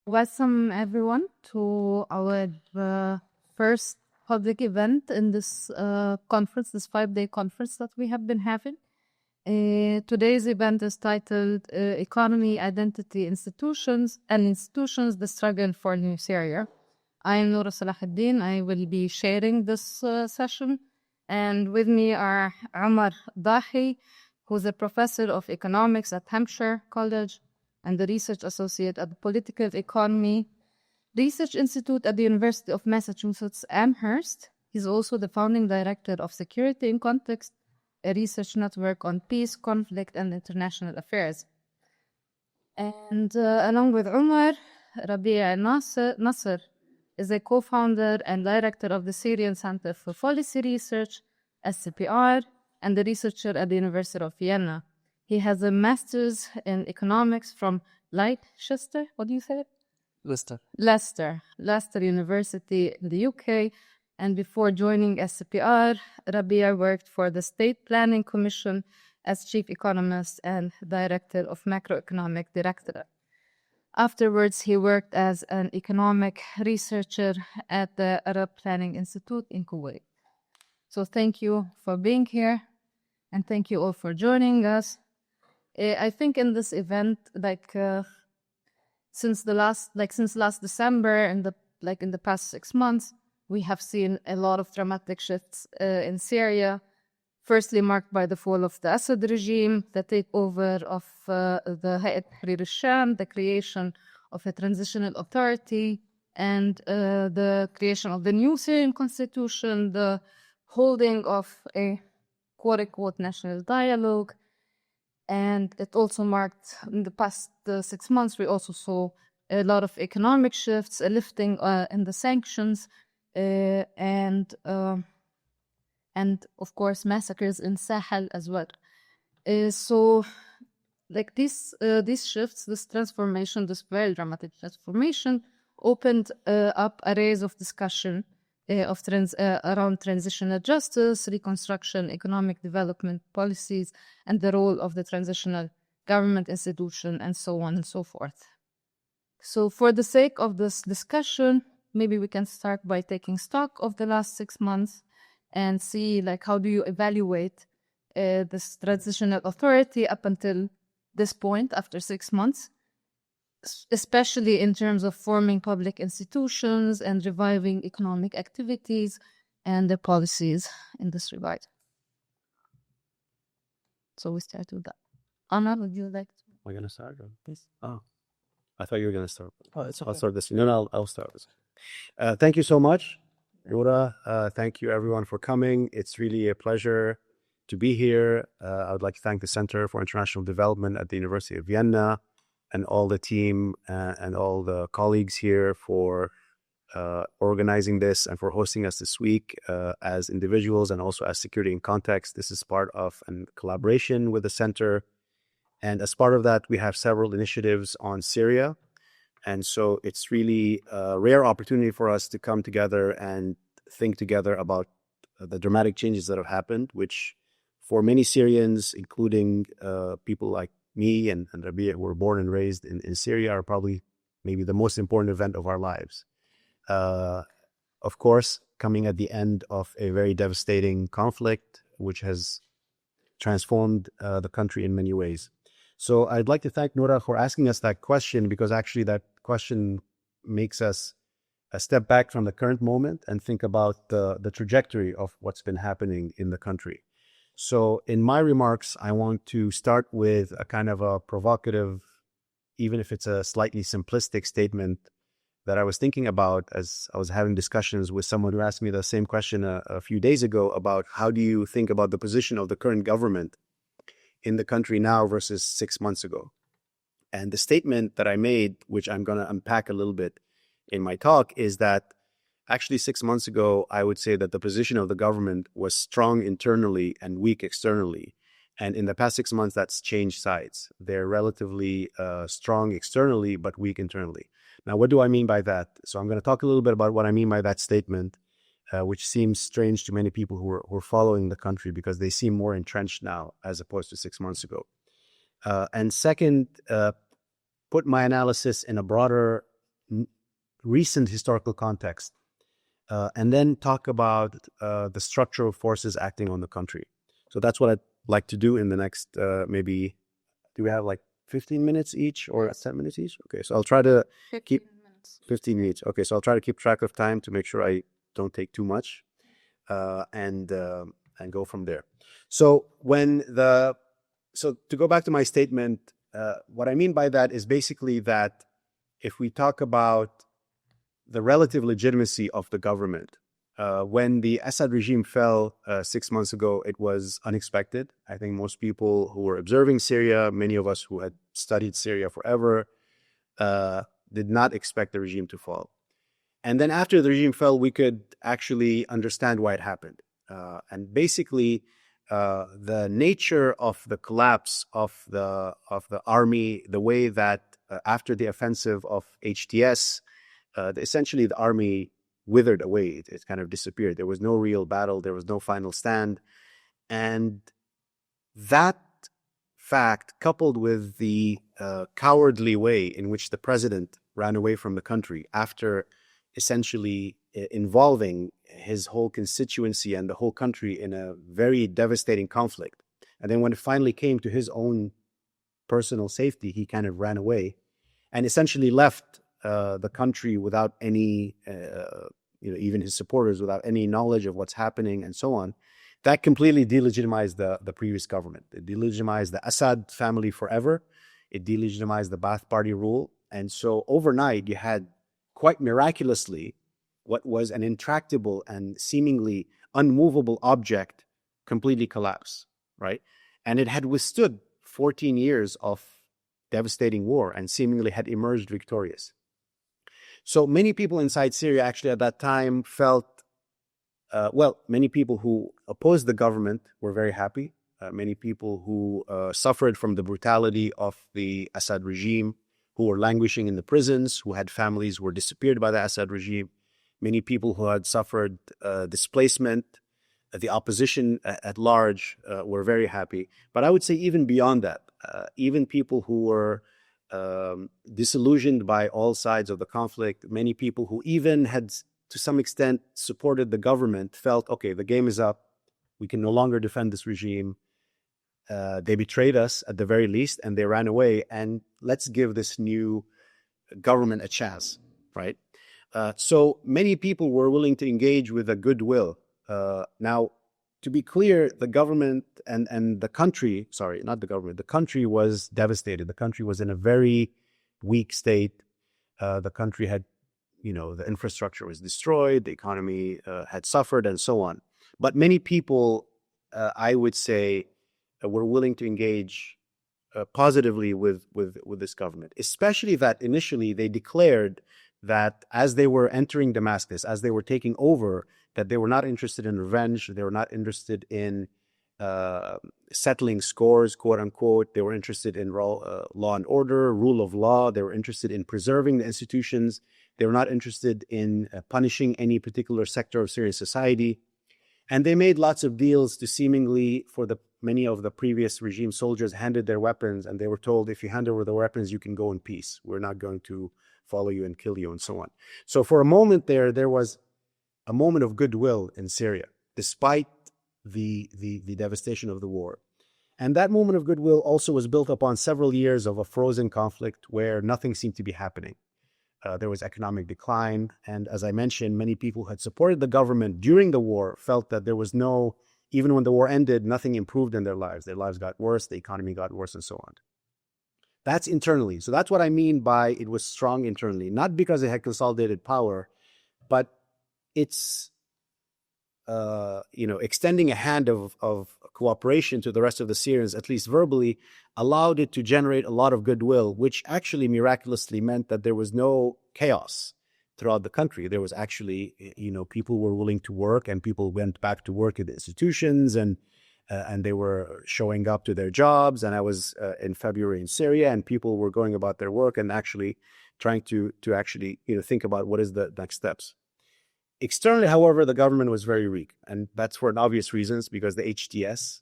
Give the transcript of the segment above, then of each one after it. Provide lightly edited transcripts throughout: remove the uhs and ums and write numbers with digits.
Welcome everyone to our first public event in this conference, this 5-day conference that we have been having. Today's event is titled Economy, Identity, Institutions, the Struggle for New Syria. I am Noura Salahaldeen. I will be sharing this session. And with me are Omar Dahi, who's a professor of economics at Hampshire College and the research associate at the Political Economy Research Institute at the University of Massachusetts Amherst. He's also the founding director of Security in Context, a research network on peace, conflict, and international affairs. And along with Omar, Rabie Nasser is a co-founder and director of the Syrian Center for Policy Research, SCPR, and the researcher at the University of Vienna. He has a master's in economics from Leicester. What do you say? Leicester University in the UK. And before joining SCPR, Rabie worked for the State Planning Commission as chief economist and director of macroeconomic directorate. Afterwards, he worked as an economic researcher at the Arab Planning Institute in Kuwait. So thank you for being here, and thank you all for joining us. I think in this event, since last December and in the past 6 months, we have seen a lot of dramatic shifts in Syria. Firstly, marked by the fall of the Assad regime, the takeover of the Hayat Tahrir al-Sham, the creation of a transitional authority, and the creation of the new Syrian constitution, the holding of a quote-unquote national dialogue. And it also marked, in the past 6 months, we also saw a lot of economic shifts, a lifting in the sanctions, and of course, massacres in Sahel as well. So these shifts, this transformation, this very dramatic transformation, opened up arrays of discussion around transitional justice, reconstruction, economic development policies, and the role of the transitional government institution, and so on and so forth. So for the sake of this discussion, maybe we can start by taking stock of the last 6 months and see how do you evaluate this transitional authority up until this point after 6 months, especially in terms of forming public institutions and reviving economic activities and the policies in this regard. So we start with that. Anna, would you like to? Am I going to start? Please. Oh, I thought you were going to start. Oh, it's okay. I'll start this. No, I'll start this. Thank you so much, Noura. Thank you everyone for coming. It's really a pleasure to be here. I would like to thank the Center for International Development at the University of Vienna and all the team and all the colleagues here for organizing this and for hosting us this week as individuals and also as Security in Context. This is part of a collaboration with the center. And as part of that, we have several initiatives on Syria. And so it's really a rare opportunity for us to come together and think together about the dramatic changes that have happened, which for many Syrians, including people like me and Rabie, who were born and raised in Syria, are probably maybe the most important event of our lives. Of course, coming at the end of a very devastating conflict, which has transformed the country in many ways. So I'd like to thank Noura for asking us that question, because actually that question makes us a step back from the current moment and think about the trajectory of what's been happening in the country. So in my remarks, I want to start with a kind of a provocative, even if it's a slightly simplistic statement that I was thinking about as I was having discussions with someone who asked me the same question a few days ago about how do you think about the position of the current government in the country now versus 6 months ago. And the statement that I made, which I'm going to unpack a little bit in my talk, is that actually 6 months ago, I would say that the position of the government was strong internally and weak externally. And in the past 6 months, that's changed sides. They're relatively strong externally, but weak internally. Now, what do I mean by that? So I'm going to talk a little bit about what I mean by that statement, which seems strange to many people who are following the country, because they seem more entrenched now as opposed to 6 months ago. And second, put my analysis in a broader recent historical context, and then talk about the structural forces acting on the country. So that's what I'd like to do in the next maybe, do we have like 15 minutes each or 10 minutes each? Okay, so I'll try to keep 15 minutes. Okay, so I'll try to keep track of time to make sure I don't take too much, and go from there. So to go back to my statement, what I mean by that is basically that if we talk about the relative legitimacy of the government, when the Assad regime fell 6 months ago, it was unexpected. I think most people who were observing Syria, many of us who had studied Syria forever, did not expect the regime to fall. And then after the regime fell, we could actually understand why it happened. And basically, the nature of the collapse of the army, the way that after the offensive of HTS, essentially the army withered away. It kind of disappeared. There was no real battle. There was no final stand. And that fact, coupled with the cowardly way in which the president ran away from the country after essentially involving his whole constituency and the whole country in a very devastating conflict. And then when it finally came to his own personal safety, he kind of ran away and essentially left the country without any, even his supporters, without any knowledge of what's happening and so on. That completely delegitimized the previous government. It delegitimized the Assad family forever. It delegitimized the Ba'ath Party rule. And so overnight, you had quite miraculously what was an intractable and seemingly unmovable object completely collapse, right? And it had withstood 14 years of devastating war and seemingly had emerged victorious. So many people inside Syria actually at that time felt, many people who opposed the government were very happy. Many people who suffered from the brutality of the Assad regime, who were languishing in the prisons, who had families who were disappeared by the Assad regime, many people who had suffered displacement, the opposition at large were very happy. But I would say even beyond that, even people who were disillusioned by all sides of the conflict, many people who even had to some extent supported the government felt, okay, the game is up. We can no longer defend this regime. They betrayed us at the very least, and they ran away. And let's give this new government a chance, right? So many people were willing to engage with a goodwill. Now, to be clear, the government and the country, sorry, not the government, the country was devastated. The country was in a very weak state. The country had, the infrastructure was destroyed, the economy had suffered, and so on. But many people, I would say, were willing to engage positively with this government, especially that initially they declared that as they were entering Damascus, as they were taking over, that they were not interested in revenge, they were not interested in settling scores, quote unquote. They were interested in law and order, rule of law. They were interested in preserving the institutions. They were not interested in punishing any particular sector of Syrian society. And they made lots of deals to seemingly, for many of the previous regime soldiers handed their weapons, and they were told, if you hand over the weapons, you can go in peace. We're not going to follow you and kill you, and so on. So for a moment there was a moment of goodwill in Syria, despite the devastation of the war. And that moment of goodwill also was built upon several years of a frozen conflict where nothing seemed to be happening. There was economic decline. And as I mentioned, many people who had supported the government during the war felt that there was even when the war ended, nothing improved in their lives. Their lives got worse, the economy got worse, and so on. That's internally. So that's what I mean by it was strong internally, not because it had consolidated power, but it's extending a hand of cooperation to the rest of the Syrians, at least verbally, allowed it to generate a lot of goodwill, which actually miraculously meant that there was no chaos throughout the country. There was actually, people were willing to work, and people went back to work at the institutions, and they were showing up to their jobs. And I was in February in Syria, and people were going about their work and actually trying to actually think about what is the next steps. Externally, however, the government was very weak, and that's for obvious reasons, because the HTS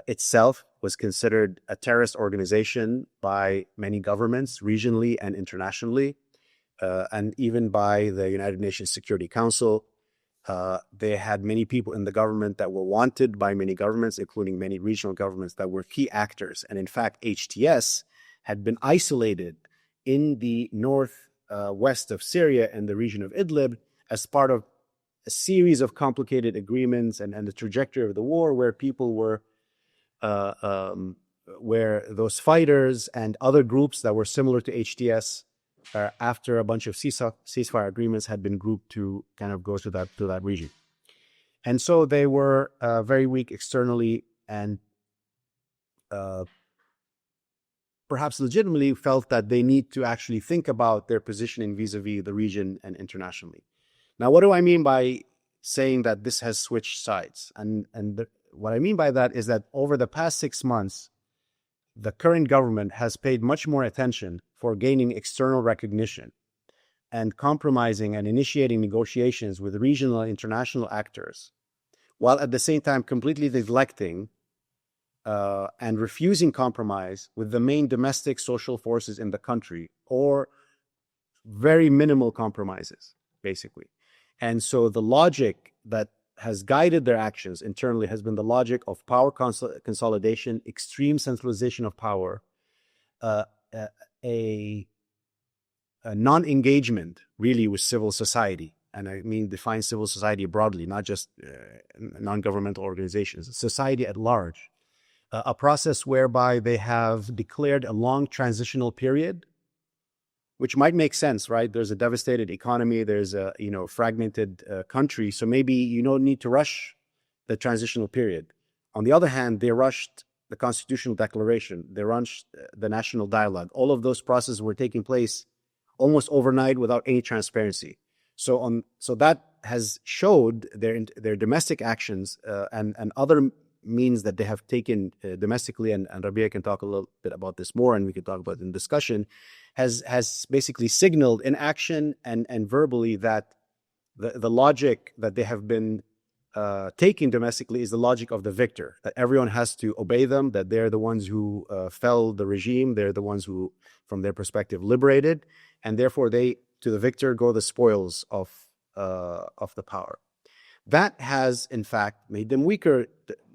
itself was considered a terrorist organization by many governments, regionally and internationally. and even by the United Nations Security Council. They had many people in the government that were wanted by many governments, including many regional governments that were key actors. And in fact, HTS had been isolated in the northwest of Syria and the region of Idlib as part of a series of complicated agreements and the trajectory of the war, where people were, where those fighters and other groups that were similar to HTS, after a bunch of ceasefire agreements, had been grouped to kind of go to that region. And so they were very weak externally, and perhaps legitimately felt that they need to actually think about their positioning vis-a-vis the region and internationally. Now, what do I mean by saying that this has switched sides? What I mean by that is that over the past 6 months, the current government has paid much more attention for gaining external recognition and compromising and initiating negotiations with regional and international actors, while at the same time completely neglecting and refusing compromise with the main domestic social forces in the country, or very minimal compromises, basically. And so the logic that has guided their actions internally has been the logic of power consolidation, extreme centralization of power, a non-engagement really with civil society. And I mean define civil society broadly, not just non-governmental organizations, society at large. A process whereby they have declared a long transitional period, which might make sense, right? There's a devastated economy, there's a fragmented country, so maybe you don't need to rush the transitional period. On the other hand, they rushed the constitutional declaration, they rushed the national dialogue. All of those processes were taking place almost overnight without any transparency. So that has showed their domestic actions and other means that they have taken domestically, and Rabie can talk a little bit about this more, and we can talk about it in discussion, has basically signaled in action and verbally that the logic that they have been taking domestically is the logic of the victor, that everyone has to obey them, that they're the ones who fell the regime, they're the ones who, from their perspective, liberated, and therefore to the victor go the spoils of the power. That has, in fact, made them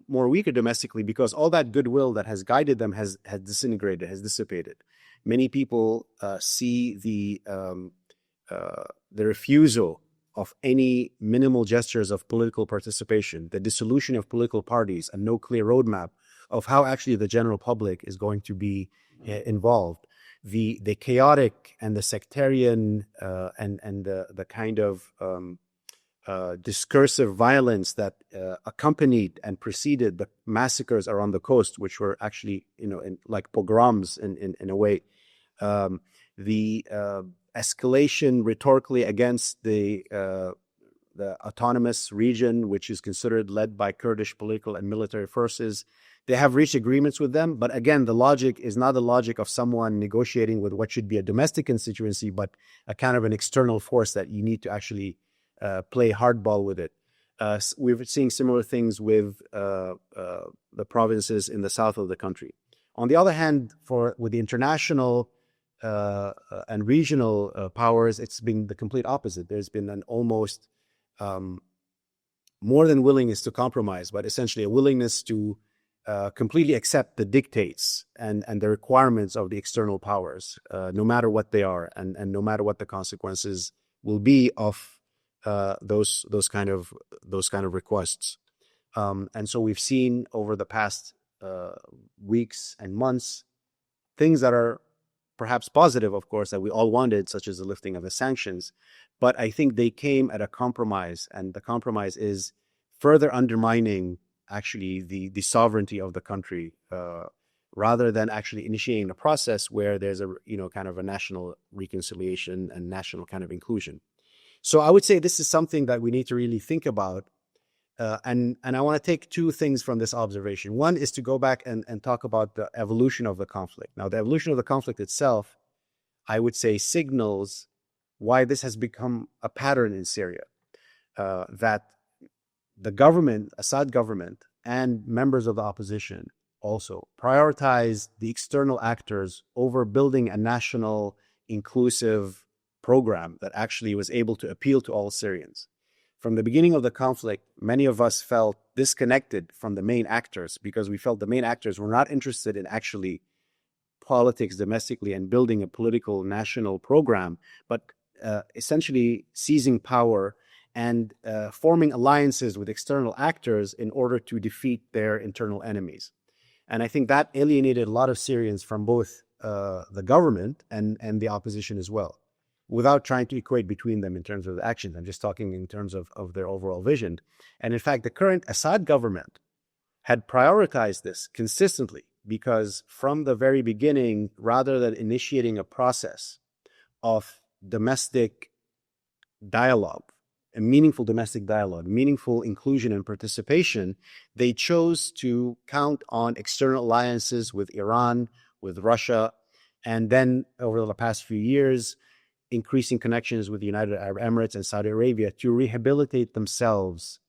more weaker domestically, because all that goodwill that has guided them has disintegrated, has dissipated. Many people see the refusal of any minimal gestures of political participation, the dissolution of political parties, and no clear roadmap of how actually the general public is going to be involved. The chaotic and the sectarian and the kind of discursive violence that accompanied and preceded the massacres around the coast, which were actually, like pogroms in a way. The escalation rhetorically against the autonomous region, which is considered led by Kurdish political and military forces. They have reached agreements with them, but again, the logic is not the logic of someone negotiating with what should be a domestic constituency, but a kind of an external force that you need to actually play hardball with it. We're seeing similar things with the provinces in the south of the country. On the other hand, with the international and regional powers, it's been the complete opposite. There's been an almost more than willingness to compromise, but essentially a willingness to completely accept the dictates and the requirements of the external powers, no matter what they are, and no matter what the consequences will be of those kind of requests. And so we've seen over the past weeks and months things that are perhaps positive, of course, that we all wanted, such as the lifting of the sanctions. But I think they came at a compromise, and the compromise is further undermining actually the sovereignty of the country, rather than actually initiating a process where there's a kind of a national reconciliation and national kind of inclusion. So I would say this is something that we need to really think about. And I want to take two things from this observation. One is to go back and talk about the evolution of the conflict. Now, the evolution of the conflict itself, I would say, signals why this has become a pattern in Syria, that the government, Assad government, and members of the opposition also prioritize the external actors over building a national, inclusive, program that actually was able to appeal to all Syrians. From the beginning of the conflict, many of us felt disconnected from the main actors because we felt the main actors were not interested in actually politics domestically and building a political national program, but essentially seizing power and forming alliances with external actors in order to defeat their internal enemies. And I think that alienated a lot of Syrians from both the government and the opposition as well, without trying to equate between them in terms of the actions. I'm just talking in terms of their overall vision. And in fact, the current Assad government had prioritized this consistently because from the very beginning, rather than initiating a process of domestic dialogue, a meaningful domestic dialogue, meaningful inclusion and participation, they chose to count on external alliances with Iran, with Russia, and then over the past few years, increasing connections with the United Arab Emirates and Saudi Arabia to rehabilitate themselves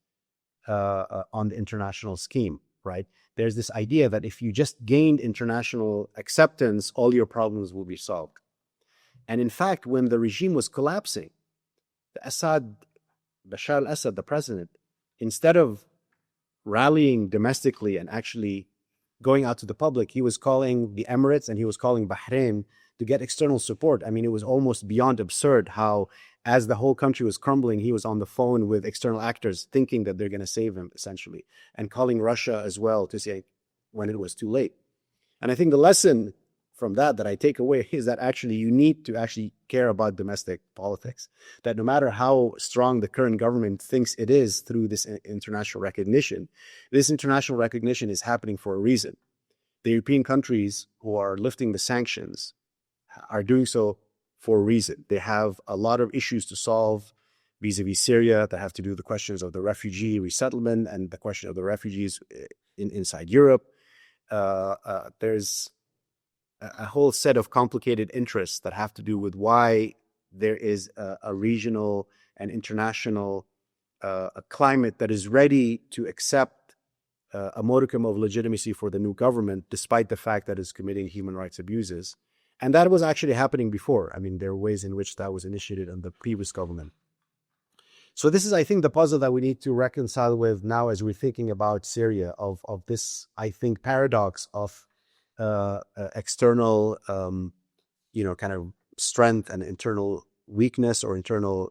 on the international scheme, right? There's this idea that if you just gained international acceptance, all your problems will be solved. And in fact, when the regime was collapsing, Bashar al-Assad, the president, instead of rallying domestically and actually going out to the public, he was calling the Emirates and he was calling Bahrain to get external support. I mean, it was almost beyond absurd how, as the whole country was crumbling, he was on the phone with external actors thinking that they're going to save him, essentially, and calling Russia as well to say when it was too late. And I think the lesson from that I take away is that actually you need to actually care about domestic politics, that no matter how strong the current government thinks it is through this international recognition, this international recognition is happening for a reason. The European countries who are lifting the sanctions are doing so for a reason. They have a lot of issues to solve vis-a-vis Syria that have to do with the questions of the refugee resettlement and the question of the refugees inside Europe. There's a whole set of complicated interests that have to do with why there is a regional and international a climate that is ready to accept a modicum of legitimacy for the new government, despite the fact that it's committing human rights abuses. And that was actually happening before. I mean, there are ways in which that was initiated in the previous government. So this is, I think, the puzzle that we need to reconcile with now as we're thinking about Syria, of this, I think, paradox of external, kind of strength and internal weakness or internal,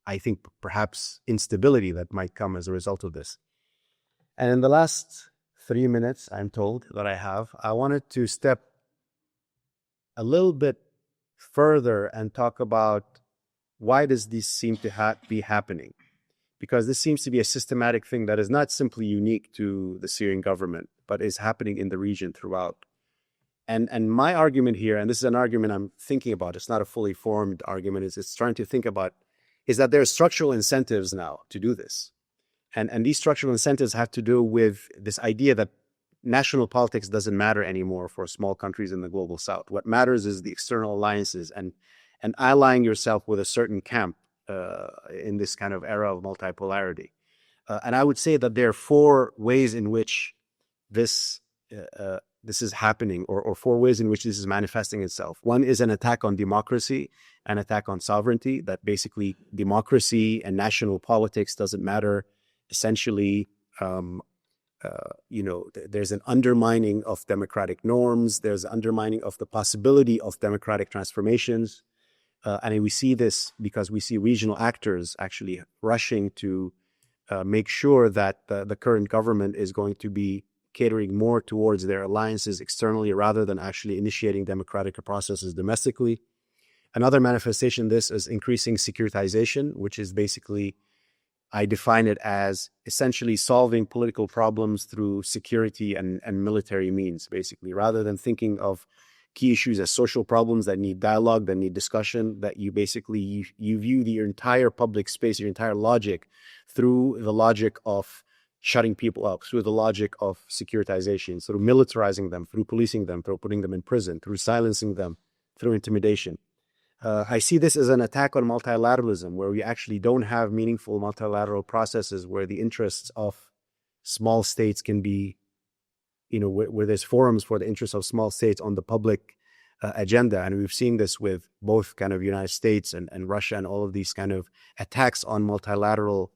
I think, perhaps instability that might come as a result of this. And in the last 3 minutes, I'm told that I wanted to step a little bit further and talk about why does this seem to be happening? Because this seems to be a systematic thing that is not simply unique to the Syrian government, but is happening in the region throughout. And my argument here, and this is an argument I'm thinking about, it's not a fully formed argument, it's trying to think about, is that there are structural incentives now to do this. And these structural incentives have to do with this idea that national politics doesn't matter anymore for small countries in the global south. What matters is the external alliances and allying yourself with a certain camp in this kind of era of multipolarity. And I would say that there are 4 ways in which this is happening, or 4 ways in which this is manifesting itself. One is an attack on democracy, an attack on sovereignty, that basically democracy and national politics doesn't matter. Essentially, there's an undermining of democratic norms. There's an undermining of the possibility of democratic transformations. And we see this because we see regional actors actually rushing to make sure that the current government is going to be catering more towards their alliances externally rather than actually initiating democratic processes domestically. Another manifestation of this is increasing securitization, which is basically, I define it as essentially solving political problems through security and military means, basically, rather than thinking of key issues as social problems that need dialogue, that need discussion, that you basically, you view your entire public space, your entire logic through the logic of shutting people up, through the logic of securitization, through militarizing them, through policing them, through putting them in prison, through silencing them, through intimidation. I see this as an attack on multilateralism, where we actually don't have meaningful multilateral processes where the interests of small states can be, where there's forums for the interests of small states on the public agenda. And we've seen this with both kind of United States and Russia and all of these kind of attacks on multilateral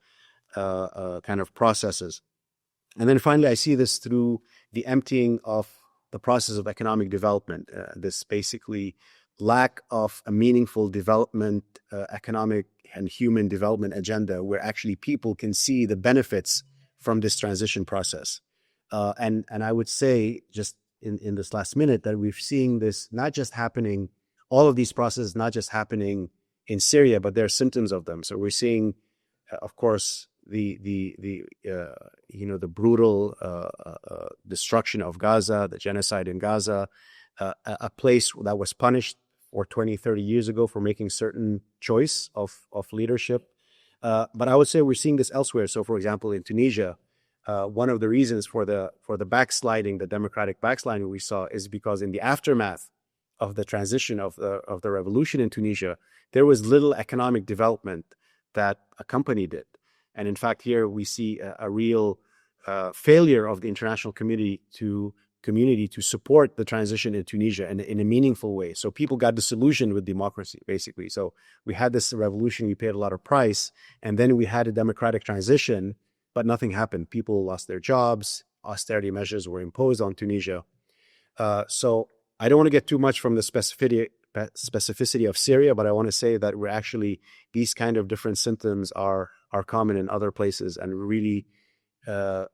kind of processes. And then finally, I see this through the emptying of the process of economic development, this basically lack of a meaningful development, economic and human development agenda where actually people can see the benefits from this transition process. And I would say just in this last minute that we've seen this not just happening, all of these processes not just happening in Syria, but there are symptoms of them. So we're seeing, of course, the brutal destruction of Gaza, the genocide in Gaza, a place that was punished for 20, 30 years ago for making certain choice of leadership. But I would say we're seeing this elsewhere. So, for example, in Tunisia, one of the reasons for the backsliding, the democratic backsliding we saw, is because in the aftermath of the transition of the revolution in Tunisia, there was little economic development that accompanied it. And in fact, here we see a real failure of the international community to support the transition in Tunisia in a meaningful way. So people got disillusioned with democracy, basically. So we had this revolution, we paid a lot of price, and then we had a democratic transition, but nothing happened. People lost their jobs, austerity measures were imposed on Tunisia. So I don't want to get too much from the specificity of Syria, but I want to say that we're actually, these kind of different symptoms are common in other places, and really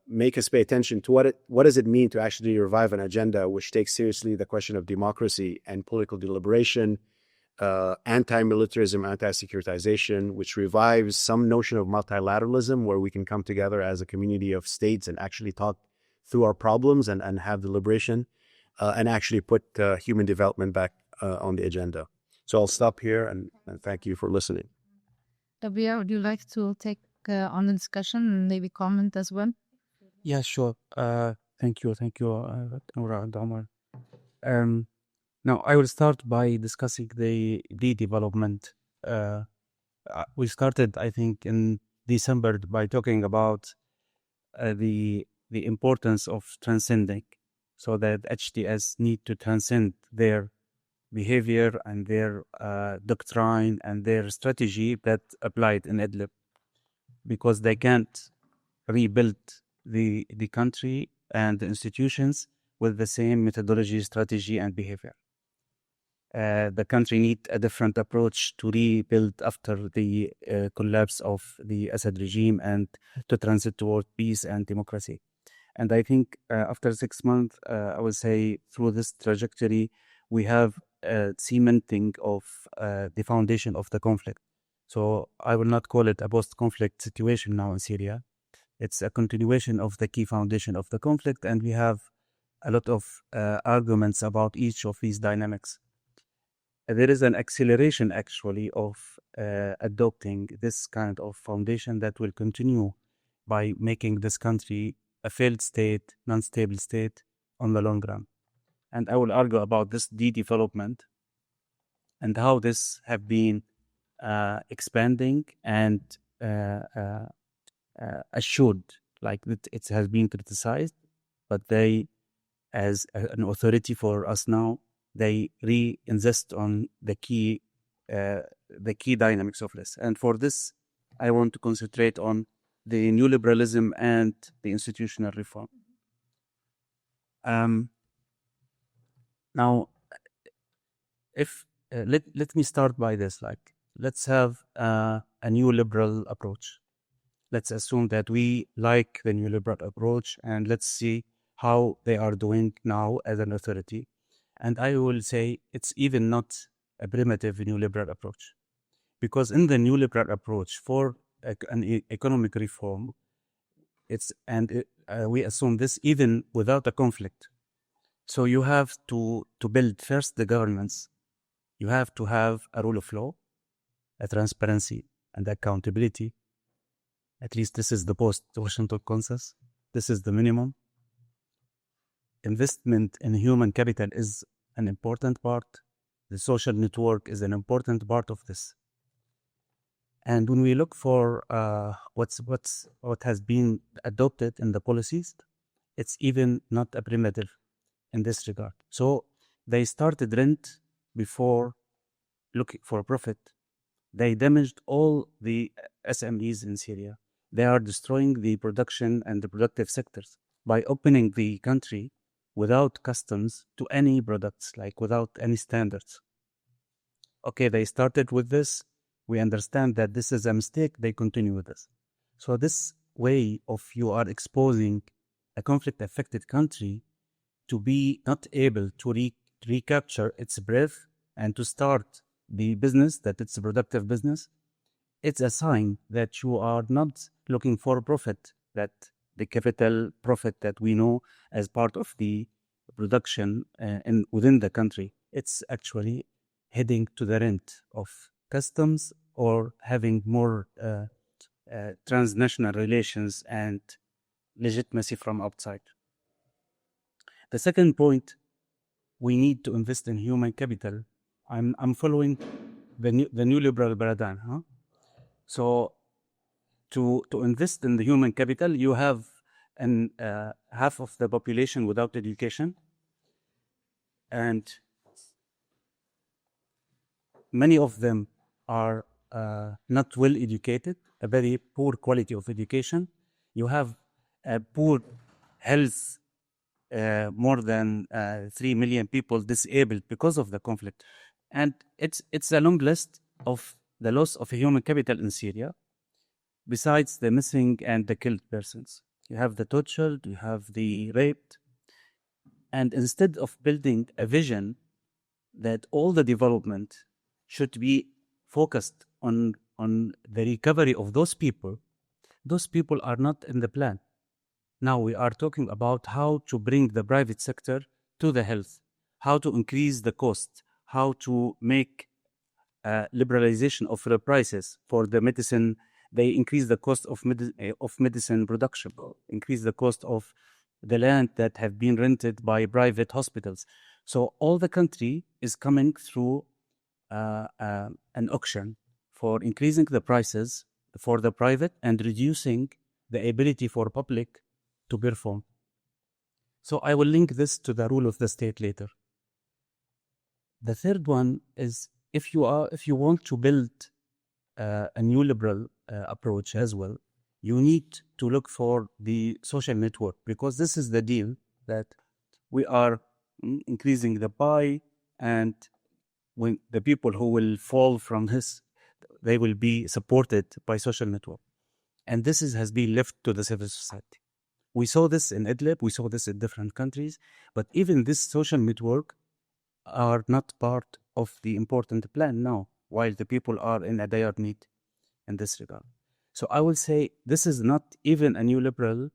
make us pay attention to what does it mean to actually revive an agenda which takes seriously the question of democracy and political deliberation, anti-militarism, anti-securitization, which revives some notion of multilateralism where we can come together as a community of states and actually talk through our problems and have deliberation, and actually put human development back on the agenda. So I'll stop here and thank you for listening. Rabia, would you like to take on the discussion and maybe comment as well? Yeah, sure. Thank you, Noura and Omar. Now, I will start by discussing the development. We started, I think, in December by talking about the importance of transcending, so that HTS need to transcend their behavior and their doctrine and their strategy that applied in Idlib, because they can't rebuild the country and the institutions with the same methodology, strategy, and behavior. The country needs a different approach to rebuild after the collapse of the Assad regime and to transit toward peace and democracy. And I think after 6 months, I would say through this trajectory, we have cementing of the foundation of the conflict. So I will not call it a post-conflict situation now in Syria. It's a continuation of the key foundation of the conflict, and we have a lot of arguments about each of these dynamics. There is an acceleration, actually, of adopting this kind of foundation that will continue by making this country a failed state, non-stable state on the long run. And I will argue about this de-development and how this have been expanding and assured, like it has been criticized, but they, as an authority for us now, they re-insist on the key dynamics of this. And for this, I want to concentrate on the neoliberalism and the institutional reform. Now, if let me start by this. Like, let's have a neoliberal approach. Let's assume that we like the neoliberal approach, and let's see how they are doing now as an authority. And I will say it's even not a primitive neoliberal approach, because in the neoliberal approach for an economic reform, we assume this even without a conflict. So you have to build first the governance. You have to have a rule of law, a transparency, and accountability. At least this is the post-Washington consensus. This is the minimum. Investment in human capital is an important part. The social network is an important part of this. And when we look for what has been adopted in the policies, it's even not a primitive in this regard. So They started rent before looking for profit. They damaged all the SMEs in Syria. They are destroying the production and the productive sectors by opening the country without customs to any products, like without any standards. Okay, they started with this. We understand that this is a mistake. They continue with this. So this way of you are exposing a conflict-affected country to be not able to recapture its breath and to start the business, that it's a productive business, it's a sign that you are not looking for profit, that the capital profit that we know as part of the production within the country, it's actually heading to the rent of customs or having more transnational relations and legitimacy from outside. The second point, we need to invest in human capital. I'm following the neoliberal paradigm. So to invest in the human capital, you have half of the population without education, and many of them are not well educated, a very poor quality of education. You have a poor health, more than 3 million people disabled because of the conflict. And it's a long list of the loss of human capital in Syria, besides the missing and the killed persons. You have the tortured, you have the raped. And instead of building a vision that all the development should be focused on the recovery of those people are not in the plan. Now we are talking about how to bring the private sector to the health, how to increase the cost, how to make liberalization of the prices for the medicine. They increase the cost of medicine production, increase the cost of the land that have been rented by private hospitals. So all the country is coming through an auction for increasing the prices for the private and reducing the ability for public to perform. So I will link this to the rule of the state later. The third one is if you want to build a neoliberal approach as well, you need to look for the social network, because this is the deal that we are increasing the pie, and when the people who will fall from this, they will be supported by social network. And this has been left to the civil society. We saw this in Idlib, we saw this in different countries, but even this social network are not part of the important plan now, while the people are in a dire need in this regard. So I will say this is not even a neoliberal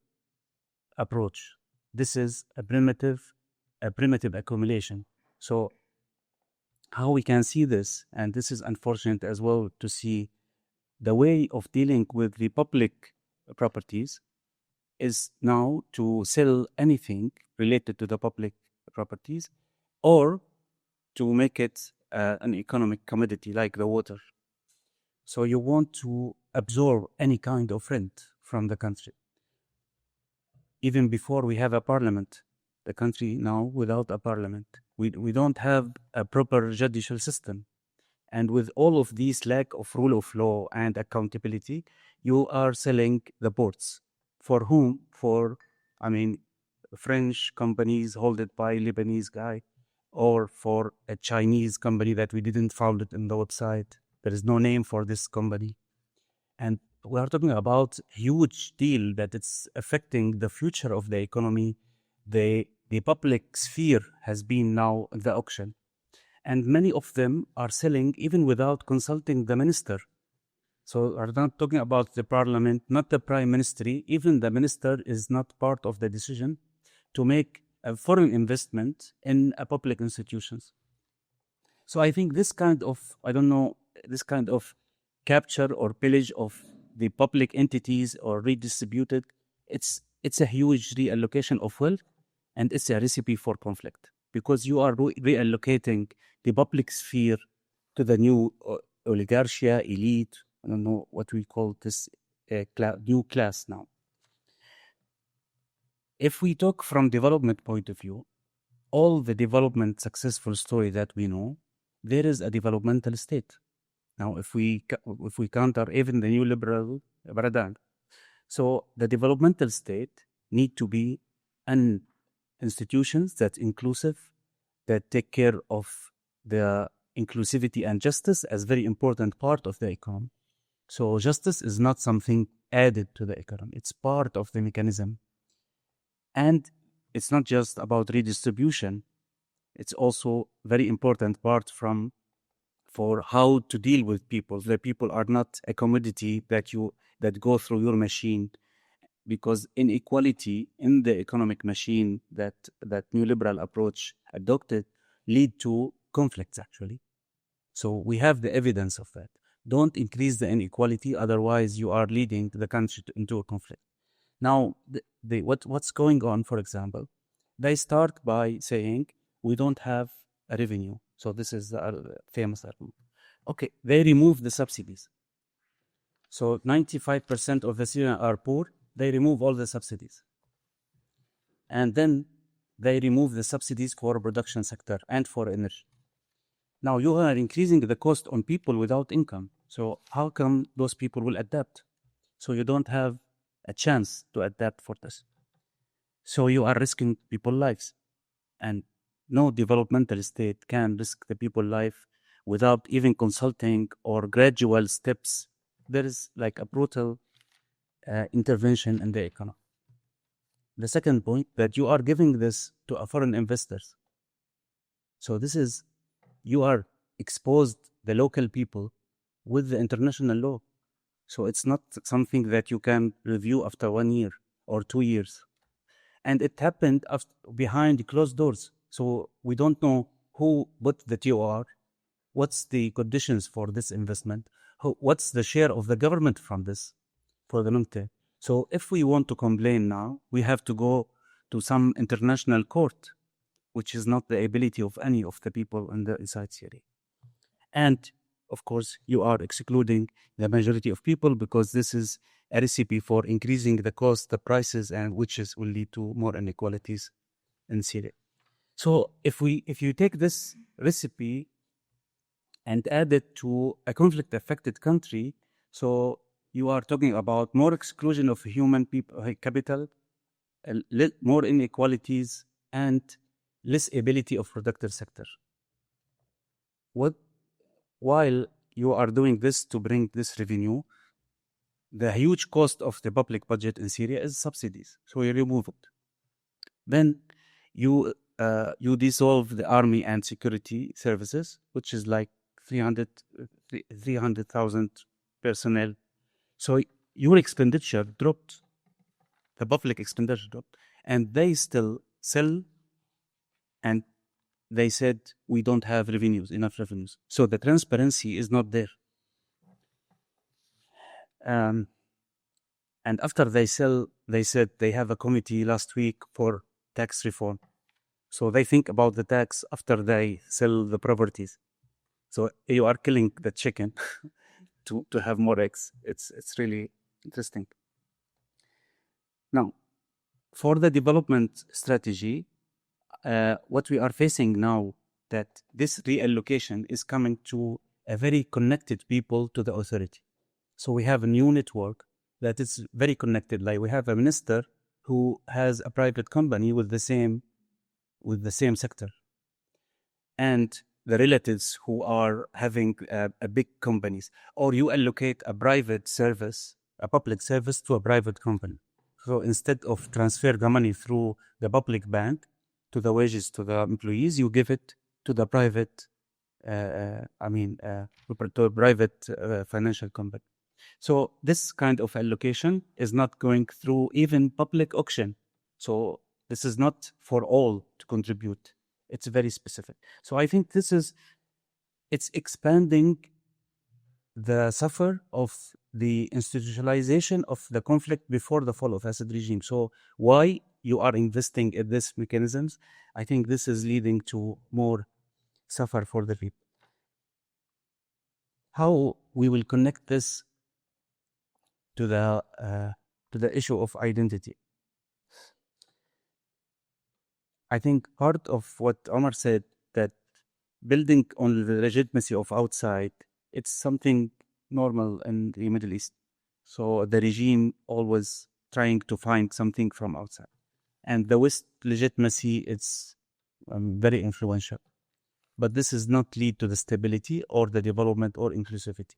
approach. This is a primitive accumulation. So how we can see this, and this is unfortunate as well to see, the way of dealing with the public properties is now to sell anything related to the public properties, or to make it an economic commodity like the water. So you want to absorb any kind of rent from the country. Even before we have a parliament, the country now without a parliament, we don't have a proper judicial system. And with all of these lack of rule of law and accountability, you are selling the ports. For whom? For, French companies held by Lebanese guy, or for a Chinese company that we didn't found it in the website. There is no name for this company. And we are talking about huge deal that it's affecting the future of the economy. The public sphere has been now in the auction. And many of them are selling even without consulting the minister. So we're not talking about the parliament, not the prime minister. Even the minister is not part of the decision to make a foreign investment in a public institutions. So I think this kind of, this kind of capture or pillage of the public entities or redistributed, it's a huge reallocation of wealth, and it's a recipe for conflict, because you are reallocating the public sphere to the new oligarchia, elite, I don't know what we call this new class now. If we talk from development point of view, all the development successful story that we know, there is a developmental state. Now, if we counter even the neoliberal paradigm, so the developmental state need to be an institutions that's inclusive, that take care of the inclusivity and justice as very important part of the economy. So justice is not something added to the economy; it's part of the mechanism, and it's not just about redistribution. It's also very important part for how to deal with people. The people are not a commodity that go through your machine, because inequality in the economic machine that neoliberal approach adopted lead to conflicts actually. So we have the evidence of that. Don't increase the inequality, otherwise you are leading the country into a conflict. Now, what's going on, for example, they start by saying, we don't have a revenue. So this is the famous argument. Okay, they remove the subsidies. So 95% of the Syrians are poor. They remove all the subsidies. And then they remove the subsidies for production sector and for energy. Now you are increasing the cost on people without income. So how come those people will adapt? So you don't have a chance to adapt for this. So you are risking people's lives. And no developmental state can risk the people's life without even consulting or gradual steps. There is like a brutal intervention in the economy. The second point, that you are giving this to a foreign investors. So this is, you are exposed the local people with the international law. So it's not something that you can review after 1 year or 2 years. And it happened behind closed doors. So we don't know who put the TOR, what's the conditions for this investment, what's the share of the government from this for the long term. So if we want to complain now, we have to go to some international court, which is not the ability of any of the people inside Syria. And of course, you are excluding the majority of people, because this is a recipe for increasing the cost, the prices, and which will lead to more inequalities in Syria. So if you take this recipe and add it to a conflict-affected country, so you are talking about more exclusion of human capital, more inequalities, and less ability of productive sector. While you are doing this to bring this revenue, the huge cost of the public budget in Syria is subsidies. So you remove it. Then you dissolve the army and security services, which is like 300,000 personnel. So your expenditure dropped, the public expenditure dropped, and they still sell, and they said, we don't have enough revenues. So the transparency is not there. And after they sell, they said they have a committee last week for tax reform. So they think about the tax after they sell the properties. So you are killing the chicken to have more eggs. It's really interesting. Now, for the development strategy, what we are facing now, that this reallocation is coming to a very connected people to the authority. So we have a new network that is very connected. Like we have a minister who has a private company with the same sector, and the relatives who are having a big companies, or you allocate a private service, a public service to a private company. So instead of transfer the money through the public bank to the wages to the employees, you give it to the private, to a private financial company. So this kind of allocation is not going through even public auction. So this is not for all to contribute. It's very specific. So I think it's expanding the suffer of the institutionalization of the conflict before the fall of Assad regime. So why you are investing in these mechanisms? I think this is leading to more suffer for the people. How we will connect this to the issue of identity? I think part of what Omar said, that building on the legitimacy of outside, it's something normal in the Middle East. So the regime always trying to find something from outside. And the West legitimacy, it's very influential. But this does not lead to the stability or the development or inclusivity.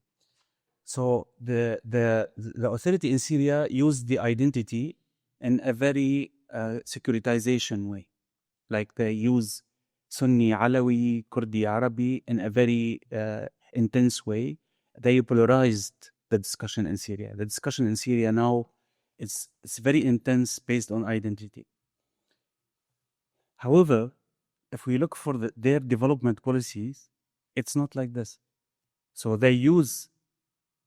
So the authority in Syria used the identity in a very securitization way. Like they use Sunni, Alawi, Kurdi, Arabi in a very intense way. They polarized the discussion in Syria. The discussion in Syria now it's very intense based on identity. However, if we look for their development policies, it's not like this. So they use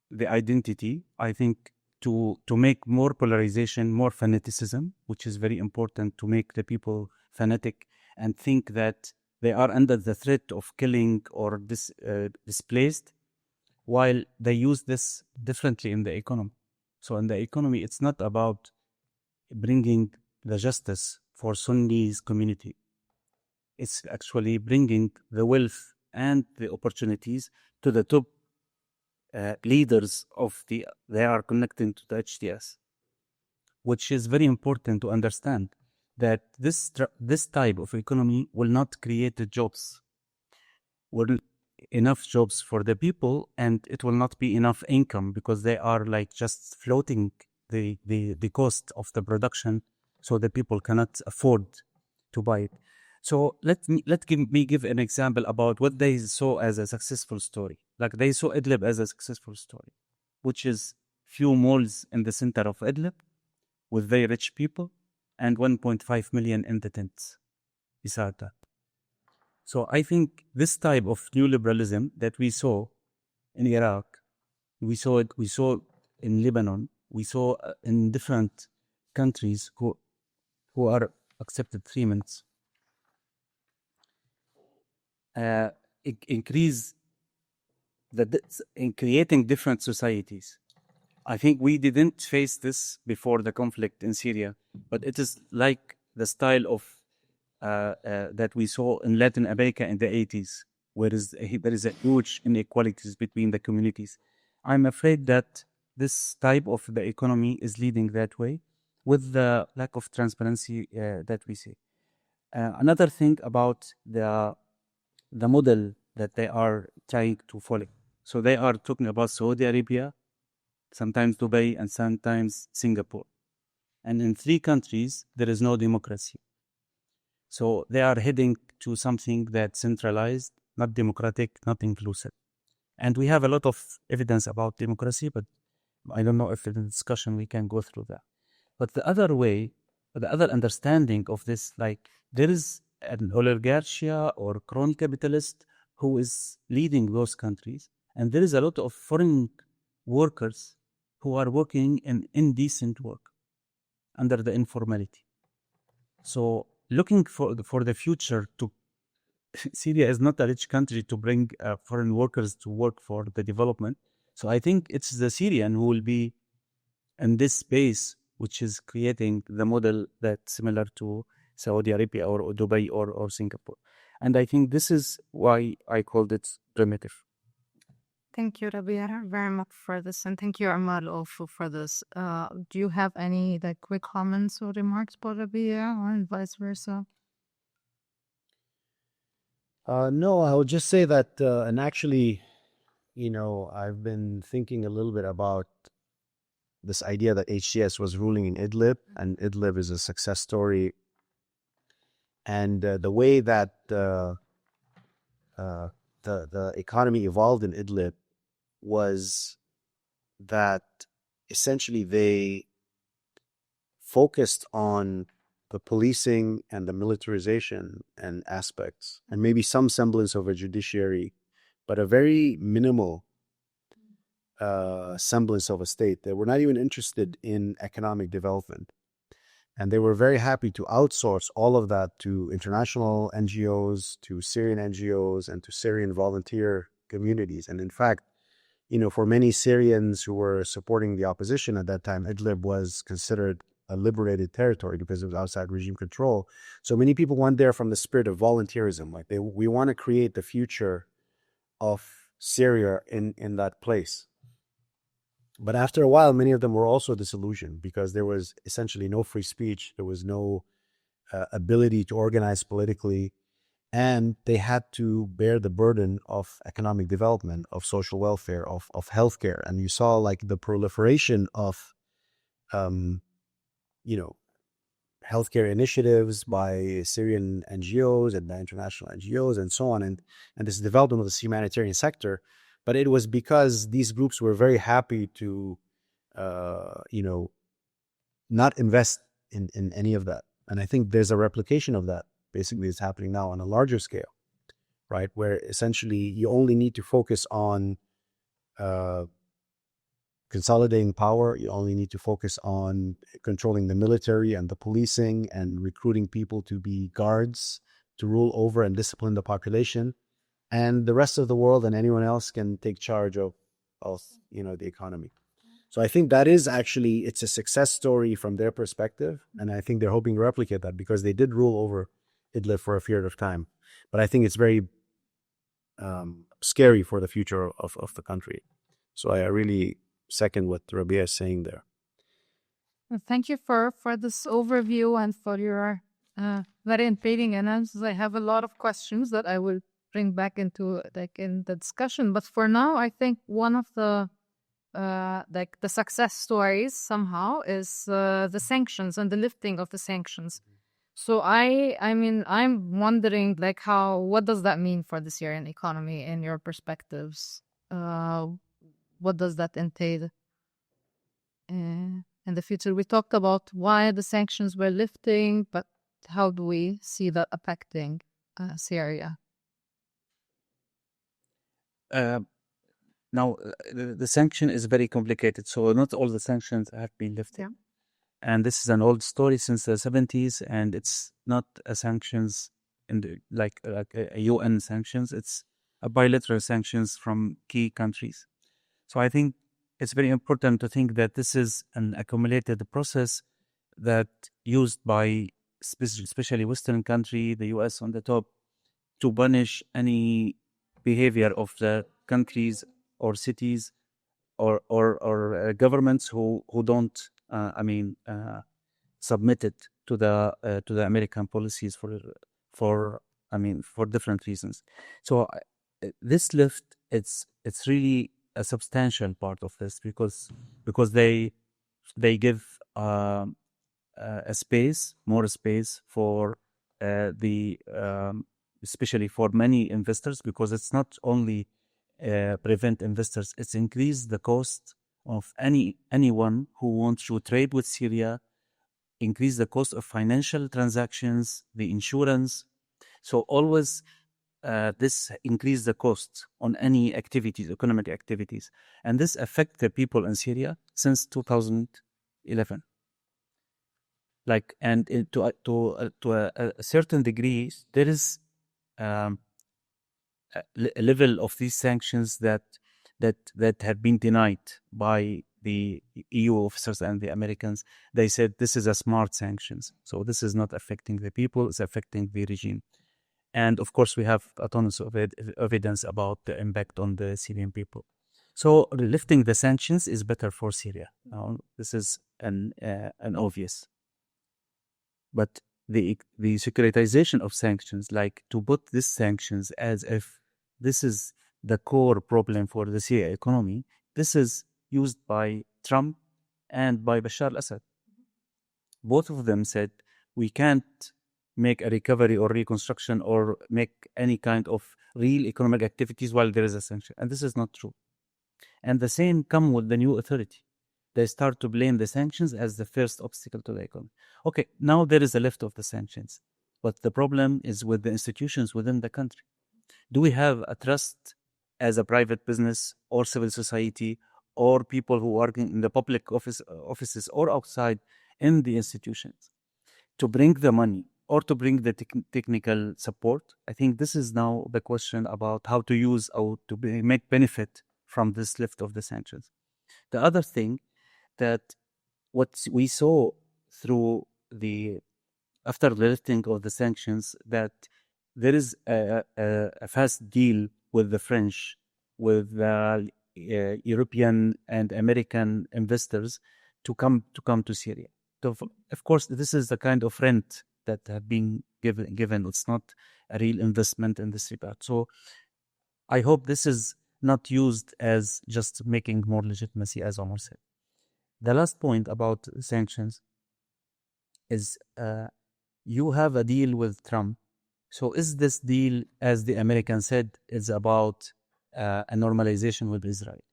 the identity, I think, to make more polarization, more fanaticism, which is very important to make the people fanatic and think that they are under the threat of killing or displaced, while they use this differently in the economy. So in the economy, it's not about bringing the justice for Sunnis community. It's actually bringing the wealth and the opportunities to the top leaders of they are connecting to the HTS, which is very important to understand that this type of economy will not create the jobs, will enough jobs for the people, and it will not be enough income because they are like just floating the cost of the production, so the people cannot afford to buy it. So let me give an example about what they saw as a successful story. Like they saw Idlib as a successful story, which is few malls in the center of Idlib with very rich people and 1.5 million in the tents beside that. So I think this type of neoliberalism that we saw in Iraq, we saw in Lebanon, we saw in different countries who are accepted 3 minutes, increase in creating different societies. I think we didn't face this before the conflict in Syria, but it is like the style of that we saw in Latin America in the 80s, where there is a huge inequalities between the communities. I'm afraid that this type of the economy is leading that way with the lack of transparency that we see. Another thing about the model that they are trying to follow. So they are talking about Saudi Arabia, sometimes Dubai, and sometimes Singapore. And in 3 countries, there is no democracy. So they are heading to something that's centralized, not democratic, not inclusive. And we have a lot of evidence about democracy, but I don't know if in the discussion we can go through that. But the other way, the other understanding of this, like there is an oligarchia or crony capitalist who is leading those countries. And there is a lot of foreign workers who are working in indecent work under the informality. So looking for the future, to Syria is not a rich country to bring foreign workers to work for the development. So I think it's the Syrian who will be in this space, which is creating the model that's similar to Saudi Arabia or Dubai or Singapore. And I think this is why I called it primitive. Thank you, Rabia, very much for this, and thank you, Amal, also for this. Do you have any quick comments or remarks for Rabia, or vice versa? No, I will just say that, and actually, I've been thinking a little bit about this idea that HTS was ruling in Idlib, and Idlib is a success story. And the way that the economy evolved in Idlib was that essentially they focused on the policing and the militarization and aspects, and maybe some semblance of a judiciary, but a very minimal semblance of a state. They were not even interested in economic development. And they were very happy to outsource all of that to international NGOs, to Syrian NGOs, and to Syrian volunteer communities. And in fact, for many Syrians who were supporting the opposition at that time, Idlib was considered a liberated territory because it was outside regime control. So many people went there from the spirit of volunteerism. Like we want to create the future of Syria in that place. But after a while, many of them were also disillusioned because there was essentially no free speech. There was no ability to organize politically. And they had to bear the burden of economic development, of social welfare, of healthcare. And you saw like the proliferation of, healthcare initiatives by Syrian NGOs and by international NGOs and so on, and this development of this humanitarian sector. But it was because these groups were very happy to, not invest in any of that. And I think there's a replication of that basically is happening now on a larger scale, right? Where essentially you only need to focus on consolidating power. You only need to focus on controlling the military and the policing and recruiting people to be guards to rule over and discipline the population. And the rest of the world and anyone else can take charge of the economy. So I think that is actually, it's a success story from their perspective. And I think they're hoping to replicate that because they did rule over Idlib for a period of time. But I think it's very scary for the future of the country. So I really second what Rabie is saying there. Well, thank you for this overview and for your very intriguing analysis. I have a lot of questions that I will bring back into in the discussion. But for now, I think one of the the success stories somehow is the sanctions and the lifting of the sanctions. So I'm wondering what does that mean for the Syrian economy in your perspectives? What does that entail in the future? We talked about why the sanctions were lifting, but how do we see that affecting Syria? Now, the sanction is very complicated. So not all the sanctions have been lifted. Yeah. And this is an old story since the 70s, and it's not a sanctions like a UN sanctions. It's a bilateral sanctions from key countries. So I think it's very important to think that this is an accumulated process that used by especially Western country, the US on the top, to punish any behavior of the countries or cities or governments who don't submitted to the American policies for different reasons. So this lift, it's really a substantial part of this because they give more space for especially for many investors, because it's not only prevent investors, it's increase the cost of anyone who wants to trade with Syria, increase the cost of financial transactions, the insurance. So always this increase the cost on any activities, economic activities, and this affect the people in Syria since 2011. To a certain degree, there is a level of these sanctions that have been denied by the EU officers and the Americans. They said this is a smart sanctions, so this is not affecting the people, it's affecting the regime. And of course, we have tons of evidence about the impact on the Syrian people. So lifting the sanctions is better for Syria. Now, this is an obvious. But the securitization of sanctions, like to put these sanctions as if this is the core problem for the Syria economy, this is used by Trump and by Bashar al-Assad. Both of them said, we can't make a recovery or reconstruction or make any kind of real economic activities while there is a sanction. And this is not true. And the same come with the new authority. They start to blame the sanctions as the first obstacle to the economy. Okay, now there is a lift of the sanctions. But the problem is with the institutions within the country. Do we have a trust as a private business or civil society or people who work in the public offices or outside in the institutions to bring the money or to bring the technical support? I think this is now the question about how to use or to make benefit from this lift of the sanctions. The other thing that what we saw through after the lifting of the sanctions, that there is a fast deal with the French, with European and American investors to come to Syria. So of course, this is the kind of rent that have been given. It's not a real investment in this regard. So I hope this is not used as just making more legitimacy, as Omar said. The last point about sanctions is you have a deal with Trump. So is this deal, as the American said, is about a normalization with Israel?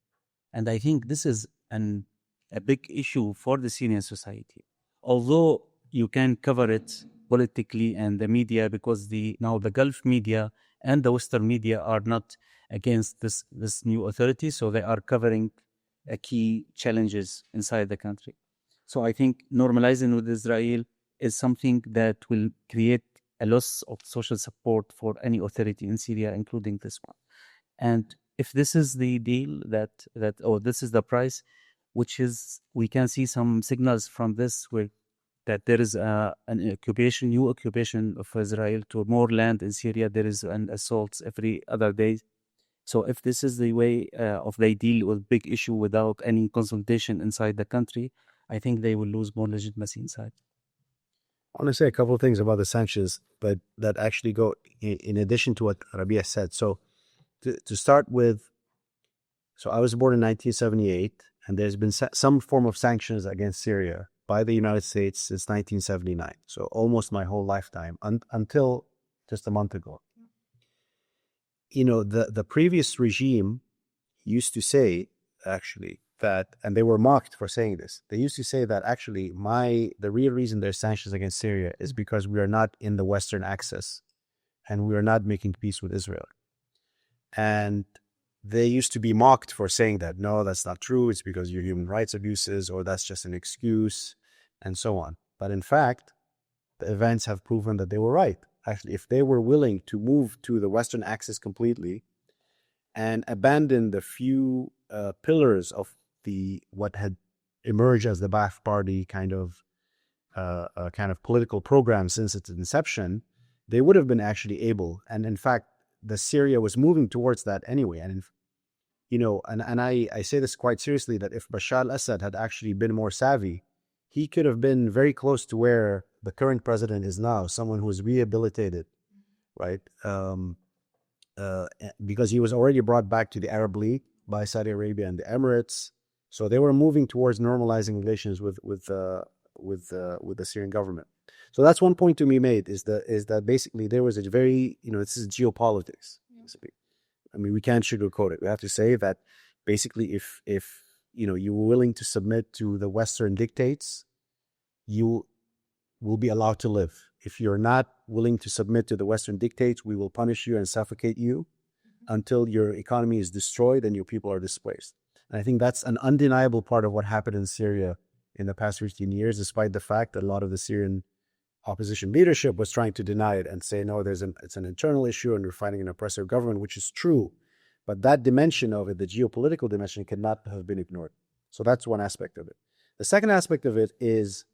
And I think this is a big issue for the Syrian society. Although you can cover it politically and the media, because now the Gulf media and the Western media are not against this new authority, so they are covering key challenges inside the country. So I think normalizing with Israel is something that will create a loss of social support for any authority in Syria, including this one. And if this is the deal or this is the price, which is, we can see some signals from this that there is an new occupation of Israel to more land in Syria. There is an assaults every other day. So if this is the way of they deal with big issue without any consultation inside the country, I think they will lose more legitimacy inside. I want to say a couple of things about the sanctions, but that actually go in addition to what Rabie said. So to start with, so I was born in 1978, and there's been some form of sanctions against Syria by the United States since 1979. So almost my whole lifetime until just a month ago. You know, the previous regime used to say, actually, that, and they were mocked for saying this. They used to say that actually the real reason there's sanctions against Syria is because we are not in the Western axis and we are not making peace with Israel. And they used to be mocked for saying that, no, that's not true. It's because of your human rights abuses, or that's just an excuse, and so on. But in fact, the events have proven that they were right. Actually, if they were willing to move to the Western axis completely and abandon the few pillars of what had emerged as the Ba'ath Party kind of political program since its inception, they would have been actually able. And in fact, the Syria was moving towards that anyway. And and I say this quite seriously, that if Bashar al-Assad had actually been more savvy, he could have been very close to where the current president is now, someone who is rehabilitated, right? Because he was already brought back to the Arab League by Saudi Arabia and the Emirates. So they were moving towards normalizing relations with the Syrian government. So that's one point to be made, is that basically there was a very, this is geopolitics. Basically. I mean, we can't sugarcoat it. We have to say that basically if you were willing to submit to the Western dictates, you will be allowed to live. If you're not willing to submit to the Western dictates, we will punish you and suffocate you until your economy is destroyed and your people are displaced. And I think that's an undeniable part of what happened in Syria in the past 15 years, despite the fact that a lot of the Syrian opposition leadership was trying to deny it and say, no, it's an internal issue and we're fighting an oppressive government, which is true. But that dimension of it, the geopolitical dimension, cannot have been ignored. So that's one aspect of it. The second aspect of it is,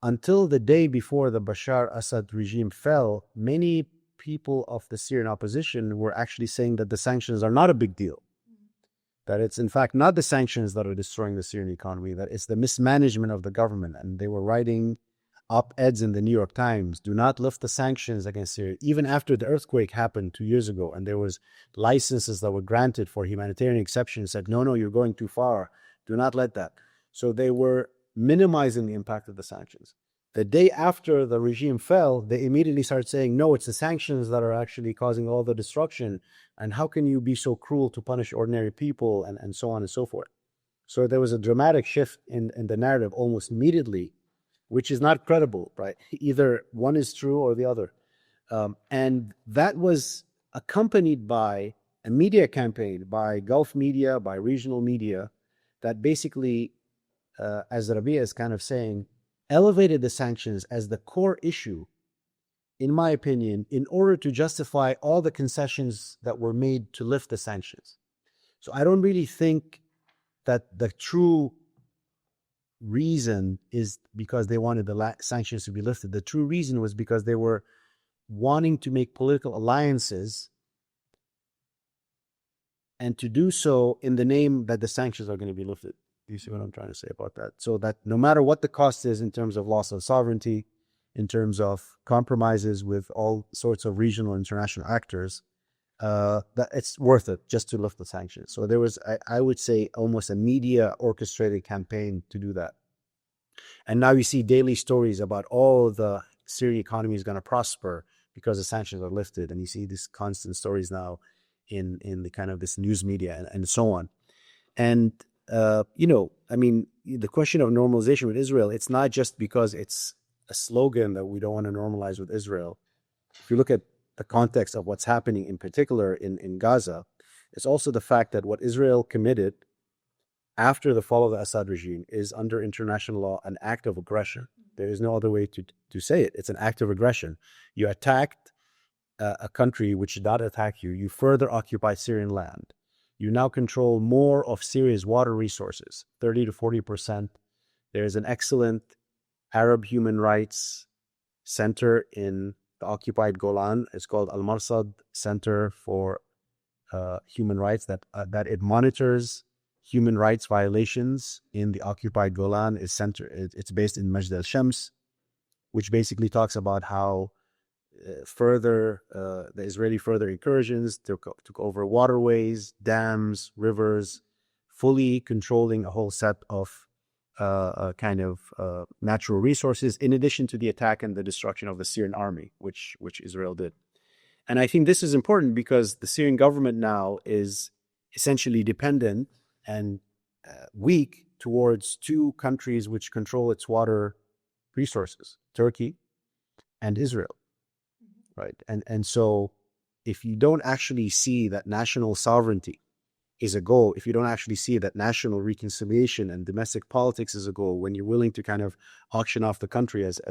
until the day before the Bashar Assad regime fell, many people of the Syrian opposition were actually saying that the sanctions are not a big deal. That it's in fact not the sanctions that are destroying the Syrian economy, that it's the mismanagement of the government. And they were writing op-eds in the New York Times, do not lift the sanctions against Syria, even after the earthquake happened 2 years ago, and there was licenses that were granted for humanitarian exceptions, said, no, you're going too far, do not let that. So they were minimizing the impact of the sanctions. The day after the regime fell, they immediately started saying, no, it's the sanctions that are actually causing all the destruction, and how can you be so cruel to punish ordinary people, and so on and so forth. So there was a dramatic shift in the narrative almost immediately, which is not credible, right? Either one is true or the other. And that was accompanied by a media campaign by Gulf media, by regional media, that basically, as Rabie is kind of saying, elevated the sanctions as the core issue, in my opinion, in order to justify all the concessions that were made to lift the sanctions. So I don't really think that the true reason is because they wanted the sanctions to be lifted. The true reason was because they were wanting to make political alliances, and to do so in the name that the sanctions are going to be lifted. Do you see what I'm trying to say about that? So that no matter what the cost is in terms of loss of sovereignty, in terms of compromises with all sorts of regional and international actors, that it's worth it just to lift the sanctions. So there was, I would say, almost a media orchestrated campaign to do that. And now you see daily stories about all the Syrian economy is going to prosper because the sanctions are lifted. And you see these constant stories now in the kind of this news media and so on. And, I mean, the question of normalization with Israel, it's not just because it's a slogan that we don't want to normalize with Israel. If you look at the context of what's happening in particular in Gaza, it's also the fact that what Israel committed after the fall of the Assad regime is under international law an act of aggression. There is no other way to say it. It's an act of aggression. You attacked a country which did not attack you. You further occupy Syrian land. You now control more of Syria's water resources, 30 to 40%. There is an excellent Arab human rights center in the occupied Golan. It's called Al-Marsad Center for Human Rights that it monitors human rights violations in the occupied Golan. It's based in Majd al-Shams, which basically talks about how the Israeli further incursions took over waterways, dams, rivers, fully controlling a whole set of natural resources, in addition to the attack and the destruction of the Syrian army, which Israel did. And I think this is important because the Syrian government now is essentially dependent and weak towards two countries which control its water resources, Turkey and Israel. Right. And so if you don't actually see that national sovereignty is a goal, if you don't actually see that national reconciliation and domestic politics is a goal, when you're willing to kind of auction off the country, as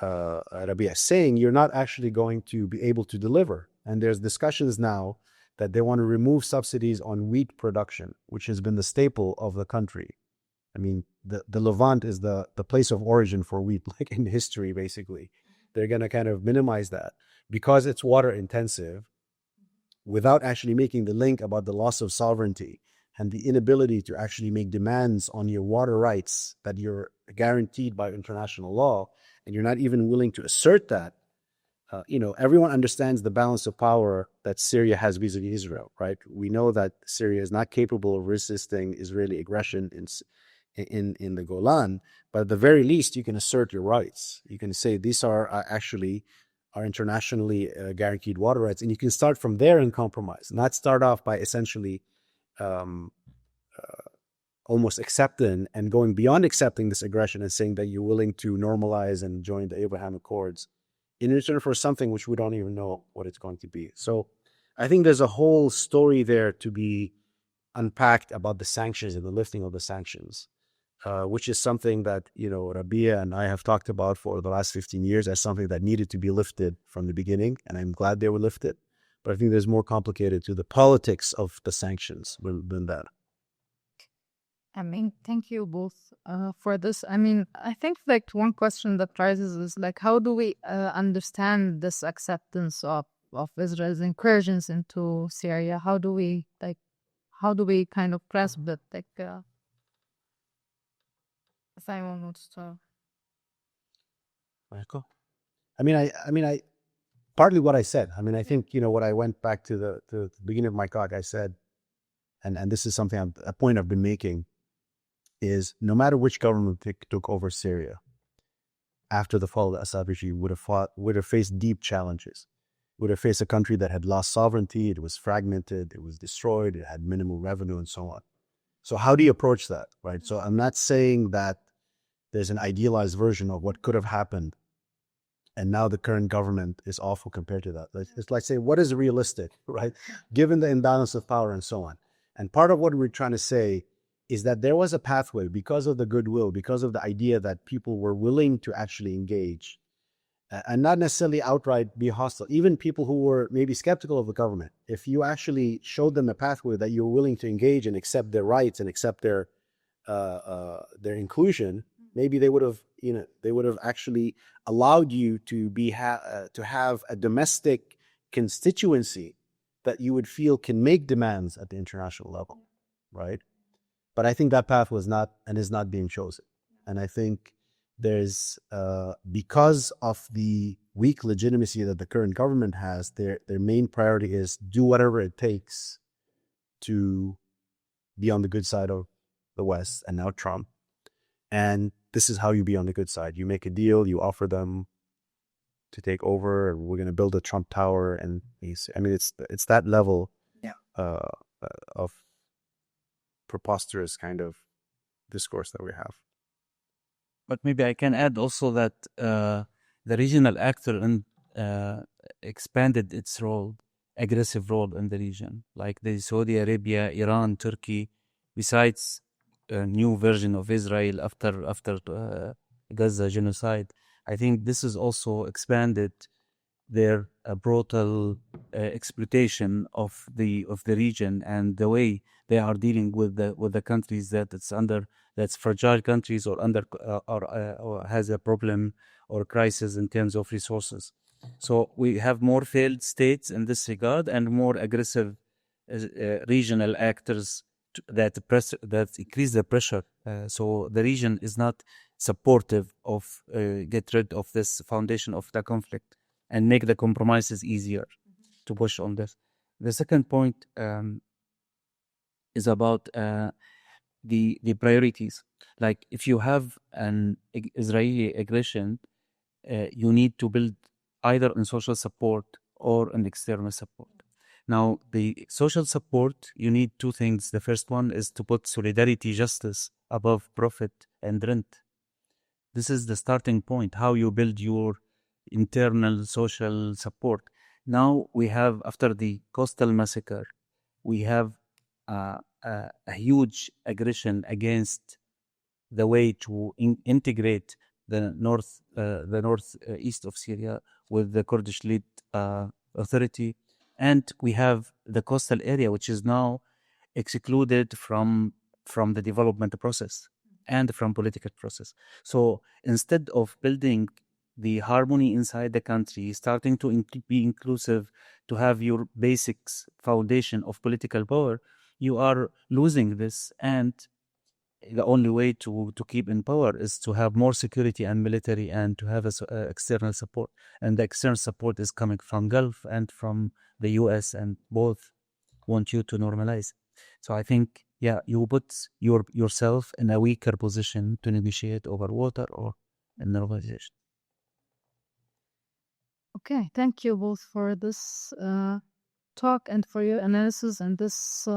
Rabie is saying, you're not actually going to be able to deliver. And there's discussions now that they want to remove subsidies on wheat production, which has been the staple of the country. I mean, the Levant is the place of origin for wheat, like in history, basically. They're going to kind of minimize that because it's water intensive, without actually making the link about the loss of sovereignty and the inability to actually make demands on your water rights that you're guaranteed by international law, and you're not even willing to assert that. Everyone understands the balance of power that Syria has vis-a-vis Israel, right? We know that Syria is not capable of resisting Israeli aggression in the Golan, but at the very least, you can assert your rights. You can say these are actually our internationally guaranteed water rights, and you can start from there and compromise, not start off by essentially almost accepting and going beyond accepting this aggression and saying that you're willing to normalize and join the Abraham Accords in return for something which we don't even know what it's going to be. So I think there's a whole story there to be unpacked about the sanctions and the lifting of the sanctions. Which is something that, Rabie and I have talked about for the last 15 years as something that needed to be lifted from the beginning, and I'm glad they were lifted. But I think there's more complicated to the politics of the sanctions than that. I mean, thank you both for this. I mean, I think like one question that rises is like, how do we understand this acceptance of Israel's incursions into Syria? How do we kind of grasp it? Like, Simon wants to. Michael? I mean, partly what I said. I mean, I think, what I went back to the beginning of my talk, I said, and this is something, a point I've been making, is no matter which government took over Syria after the fall of the Assad regime would have faced deep challenges, would have faced a country that had lost sovereignty, it was fragmented, it was destroyed, it had minimal revenue and so on. So how do you approach that, right? So I'm not saying that there's an idealized version of what could have happened, and now the current government is awful compared to that. It's like saying, what is realistic, right? Given the imbalance of power and so on. And part of what we're trying to say is that there was a pathway because of the goodwill, because of the idea that people were willing to actually engage and not necessarily outright be hostile. Even people who were maybe skeptical of the government, if you actually showed them a pathway that you're willing to engage and accept their rights and accept their their inclusion, maybe they would have, actually allowed you to to have a domestic constituency that you would feel can make demands at the international level, right? But I think that path was not and is not being chosen. And I think there's, because of the weak legitimacy that the current government has, their main priority is do whatever it takes to be on the good side of the West and now Trump. And this is how you be on the good side. You make a deal, you offer them to take over, and we're going to build a Trump Tower. And it's that level of preposterous kind of discourse that we have. But maybe I can add also that the regional actor expanded its aggressive role in the region, like the Saudi Arabia, Iran, Turkey, besides a new version of Israel after Gaza genocide. I think this has also expanded their brutal exploitation of the region and the way they are dealing with the countries that's fragile countries or or has a problem or crisis in terms of resources. So we have more failed states in this regard and more aggressive regional actors that increase the pressure. So the region is not supportive of get rid of this foundation of the conflict and make the compromises easier to push on this. The second point is about the priorities. Like if you have an Israeli aggression, you need to build either in social support or in external support. Now, the social support, you need two things. The first one is to put solidarity, justice above profit and rent. This is the starting point, how you build your internal social support. Now we have, after the coastal massacre, we have a huge aggression against the way to integrate the northeast of Syria with the Kurdish-led authority. And we have the coastal area, which is now excluded from the development process and from political process. So instead of building the harmony inside the country, starting to be inclusive, to have your basics foundation of political power, you are losing this. And the only way to keep in power is to have more security and military and to have external support. And the external support is coming from Gulf and from the US, and both want you to normalize. So I think, you put yourself in a weaker position to negotiate over water or normalization. Okay, thank you both for this talk and for your analysis and this,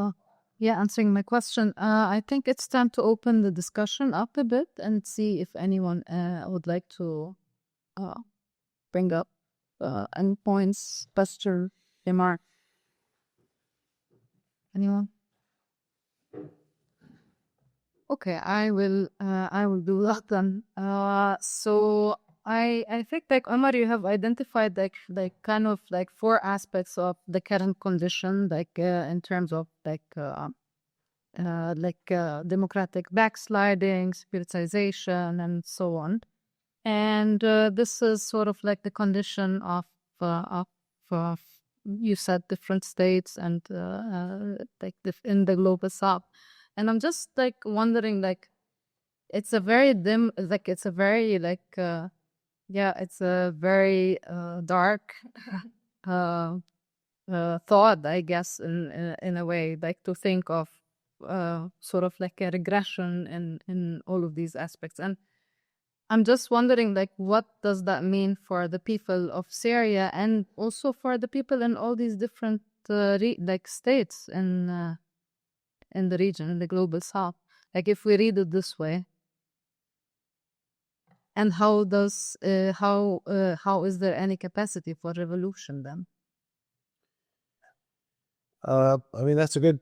answering my question. I think it's time to open the discussion up a bit and see if anyone would like to bring up any points, question, remark. Anyone? Okay, I will do that then. So I think like Omar, you have identified like kind of like four aspects of the current condition, like in terms of democratic backsliding, securitization, and so on. And this is sort of like the condition of you said different states and in the global south. And I'm just like wondering, like it's a very dim, like it's a very it's a very dark thought, I guess, in a way, like to think of sort of like a regression in all of these aspects. And I'm just wondering, like, what does that mean for the people of Syria and also for the people in all these different states in the region, in the global south? Like, if we read it this way, and how is there any capacity for revolution then? I mean, that's a good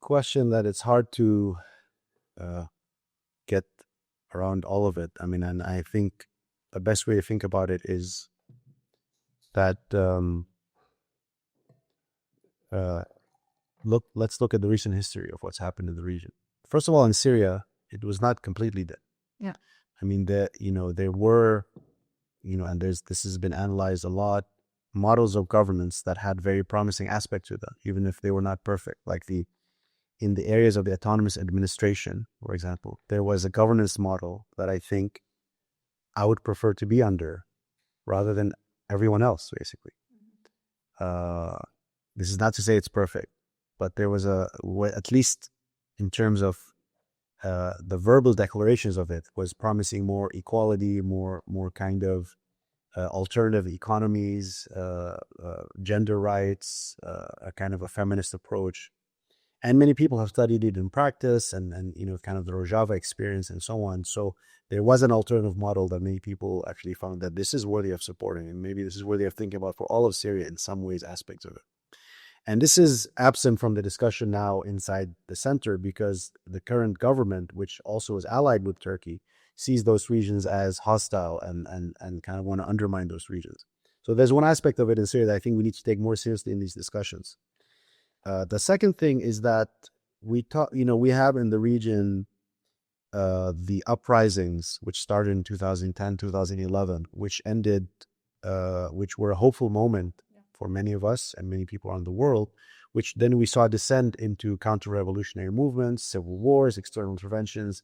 question that it's hard to get around all of it. I mean, and I think the best way to think about it is that let's look at the recent history of what's happened in the region. First of all, in Syria, It was not completely dead. Yeah. I mean, there were, and this has been analyzed a lot, models of governance that had very promising aspect to them, even if they were not perfect. Like in the areas of the autonomous administration, for example, there was a governance model that I think I would prefer to be under rather than everyone else, basically. This is not to say it's perfect, but there was at least in terms of the verbal declarations of it, was promising more equality, more kind of alternative economies, gender rights, a kind of a feminist approach. And many people have studied it in practice and kind of the Rojava experience and so on. So there was an alternative model that many people actually found that this is worthy of supporting, and maybe this is worthy of thinking about for all of Syria in some ways, aspects of it. And this is absent from the discussion now inside the center because the current government, which also is allied with Turkey, sees those regions as hostile and kind of want to undermine those regions. So there's one aspect of it in Syria that I think we need to take more seriously in these discussions. The second thing is that we have in the region the uprisings, which started in 2010, 2011, which ended, which were a hopeful moment for many of us and many people around the world, which then we saw descend into counter-revolutionary movements, civil wars, external interventions,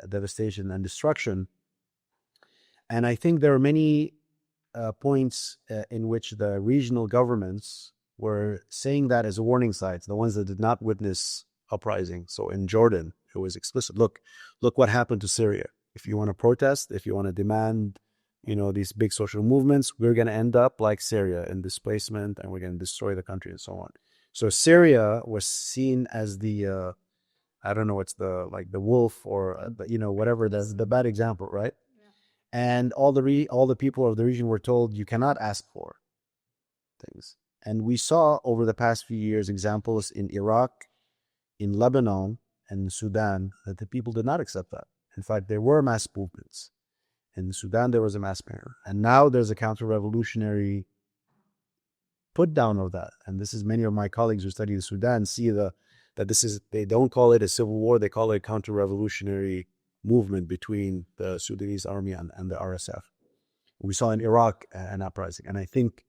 devastation and destruction. And I think there are many points in which the regional governments were saying that as warning signs, the ones that did not witness uprising. So in Jordan, it was explicit. Look what happened to Syria. If you want to protest, if you want to demand, these big social movements, we're going to end up like Syria in displacement, and we're going to destroy the country and so on. So Syria was seen as the, I don't know, it's the wolf or whatever, the bad example, right? Yeah. And all the people of the region were told you cannot ask for things. And we saw over the past few years examples in Iraq, in Lebanon, and in Sudan that the people did not accept that. In fact, there were mass movements. In Sudan, there was a mass murder. And now there's a counter-revolutionary put down of that. And this is many of my colleagues who study the Sudan see that they don't call it a civil war, they call it a counter-revolutionary movement between the Sudanese army and the RSF. We saw in Iraq an uprising. And I think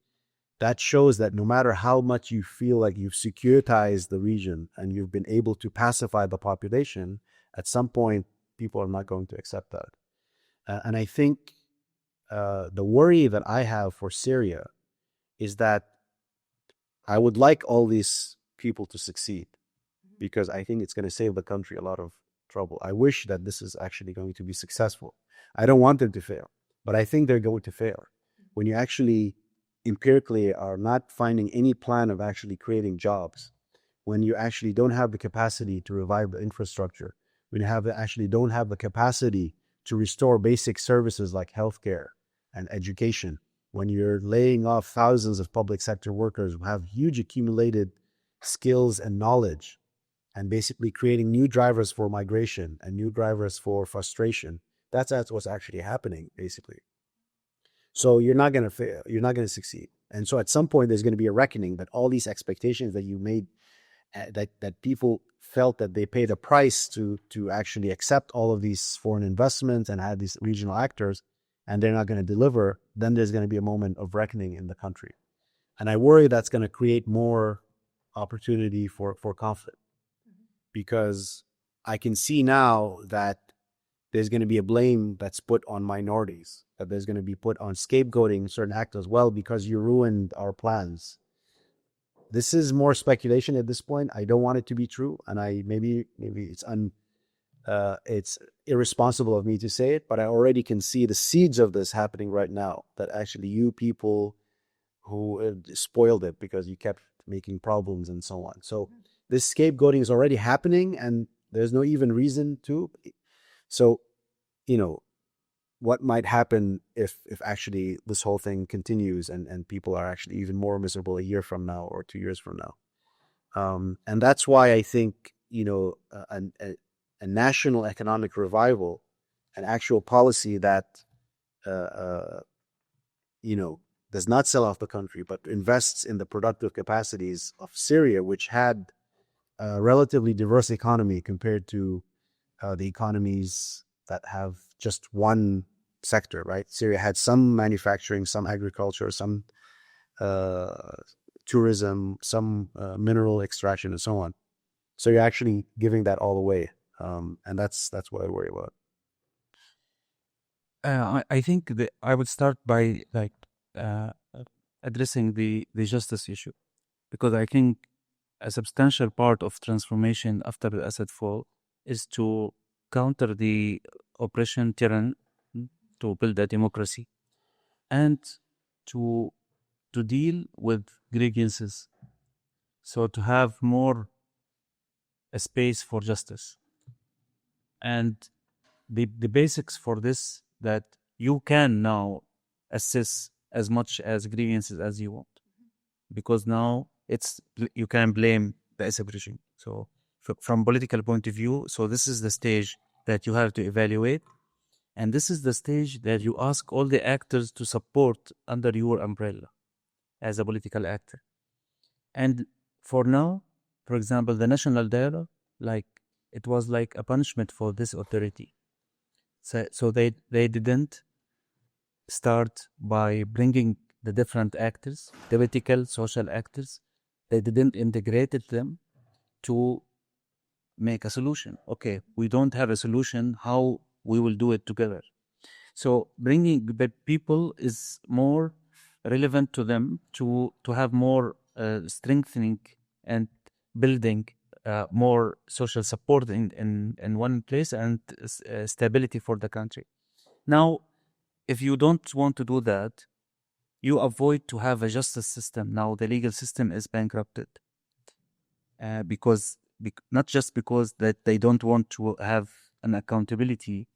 that shows that no matter how much you feel like you've securitized the region and you've been able to pacify the population, at some point, people are not going to accept that. And I think the worry that I have for Syria is that I would like all these people to succeed because I think it's going to save the country a lot of trouble. I wish that this is actually going to be successful. I don't want them to fail, but I think they're going to fail. When you actually empirically are not finding any plan of actually creating jobs, when you actually don't have the capacity to revive the infrastructure, when you actually don't have the capacity to restore basic services like healthcare and education, when you're laying off thousands of public sector workers who have huge accumulated skills and knowledge, and basically creating new drivers for migration and new drivers for frustration, that's what's actually happening, basically. So you're not going to fail. You're not going to succeed. And so at some point, there's going to be a reckoning that all these expectations that you made, that people felt that they paid a price to actually accept all of these foreign investments and have these regional actors, and they're not going to deliver, then there's going to be a moment of reckoning in the country. And I worry that's going to create more opportunity for conflict, because I can see now that there's going to be a blame that's put on minorities, that there's going to be put on scapegoating certain actors. Well, because you ruined our plans. This is more speculation at this point. I don't want it to be true, and maybe it's irresponsible of me to say it, but I already can see the seeds of this happening right now. That actually you people who spoiled it because you kept making problems and so on. So this scapegoating is already happening, and there's no even reason to. So, what might happen if actually this whole thing continues and people are actually even more miserable a year from now or 2 years from now. And that's why I think, a national economic revival, an actual policy that, does not sell off the country, but invests in the productive capacities of Syria, which had a relatively diverse economy compared to the economies that have just one sector, right? Syria had some manufacturing, some agriculture, some tourism, some mineral extraction, and so on. So you're actually giving that all away, and that's what I worry about. I think that I would start by uh, addressing the justice issue, because I think a substantial part of transformation after the Assad fall is to counter the oppression tyranny, to build a democracy, and to deal with grievances. So to have more a space for justice. And the basics for this, that you can now assess as much as grievances as you want, because now you can blame the Assad regime. So from political point of view, so this is the stage that you have to evaluate, and this is the stage that you ask all the actors to support under your umbrella as a political actor. And for now, for example, the national dialogue, like it was like a punishment for this authority. So they didn't start by bringing the different actors, political, social actors. They didn't integrate them to make a solution. Okay, we don't have a solution. How we will do it together? So bringing the people is more relevant to them to have more strengthening and building more social support in one place, and stability for the country. Now, if you don't want to do that, you avoid to have a justice system. Now the legal system is bankrupted because not just because that they don't want to have an accountability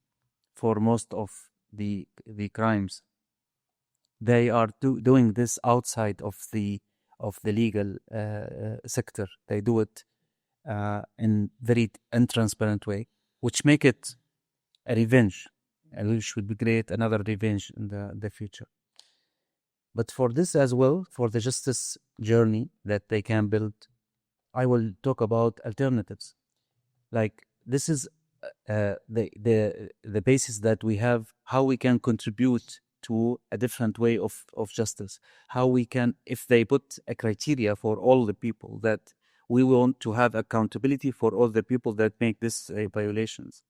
for most of the crimes. They are doing this outside of the legal sector. They do it in very untransparent way, which make it a revenge. And we should create another revenge in the future. But for this as well, for the justice journey that they can build, I will talk about alternatives. Like this is the basis that we have, how we can contribute to a different way of justice. How we can, if they put a criteria for all the people, that we want to have accountability for all the people that make these violations.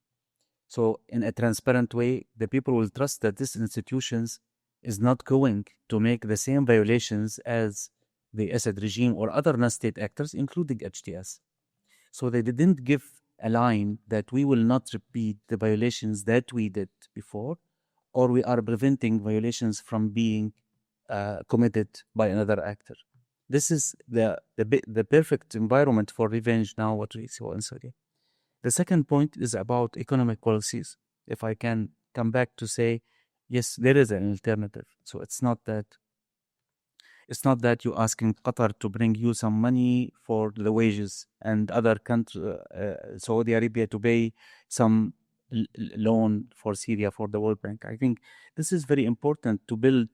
So in a transparent way, the people will trust that these institutions is not going to make the same violations as the Assad regime or other non-state actors, including HTS. So they didn't give a line that we will not repeat the violations that we did before, or we are preventing violations from being committed by another actor. This is the perfect environment for revenge now, what we saw in Syria. The second point is about economic policies. If I can come back to say, yes, there is an alternative. So it's not that you're asking Qatar to bring you some money for the wages and other countries, Saudi Arabia to pay some loan for Syria for the World Bank. I think this is very important to build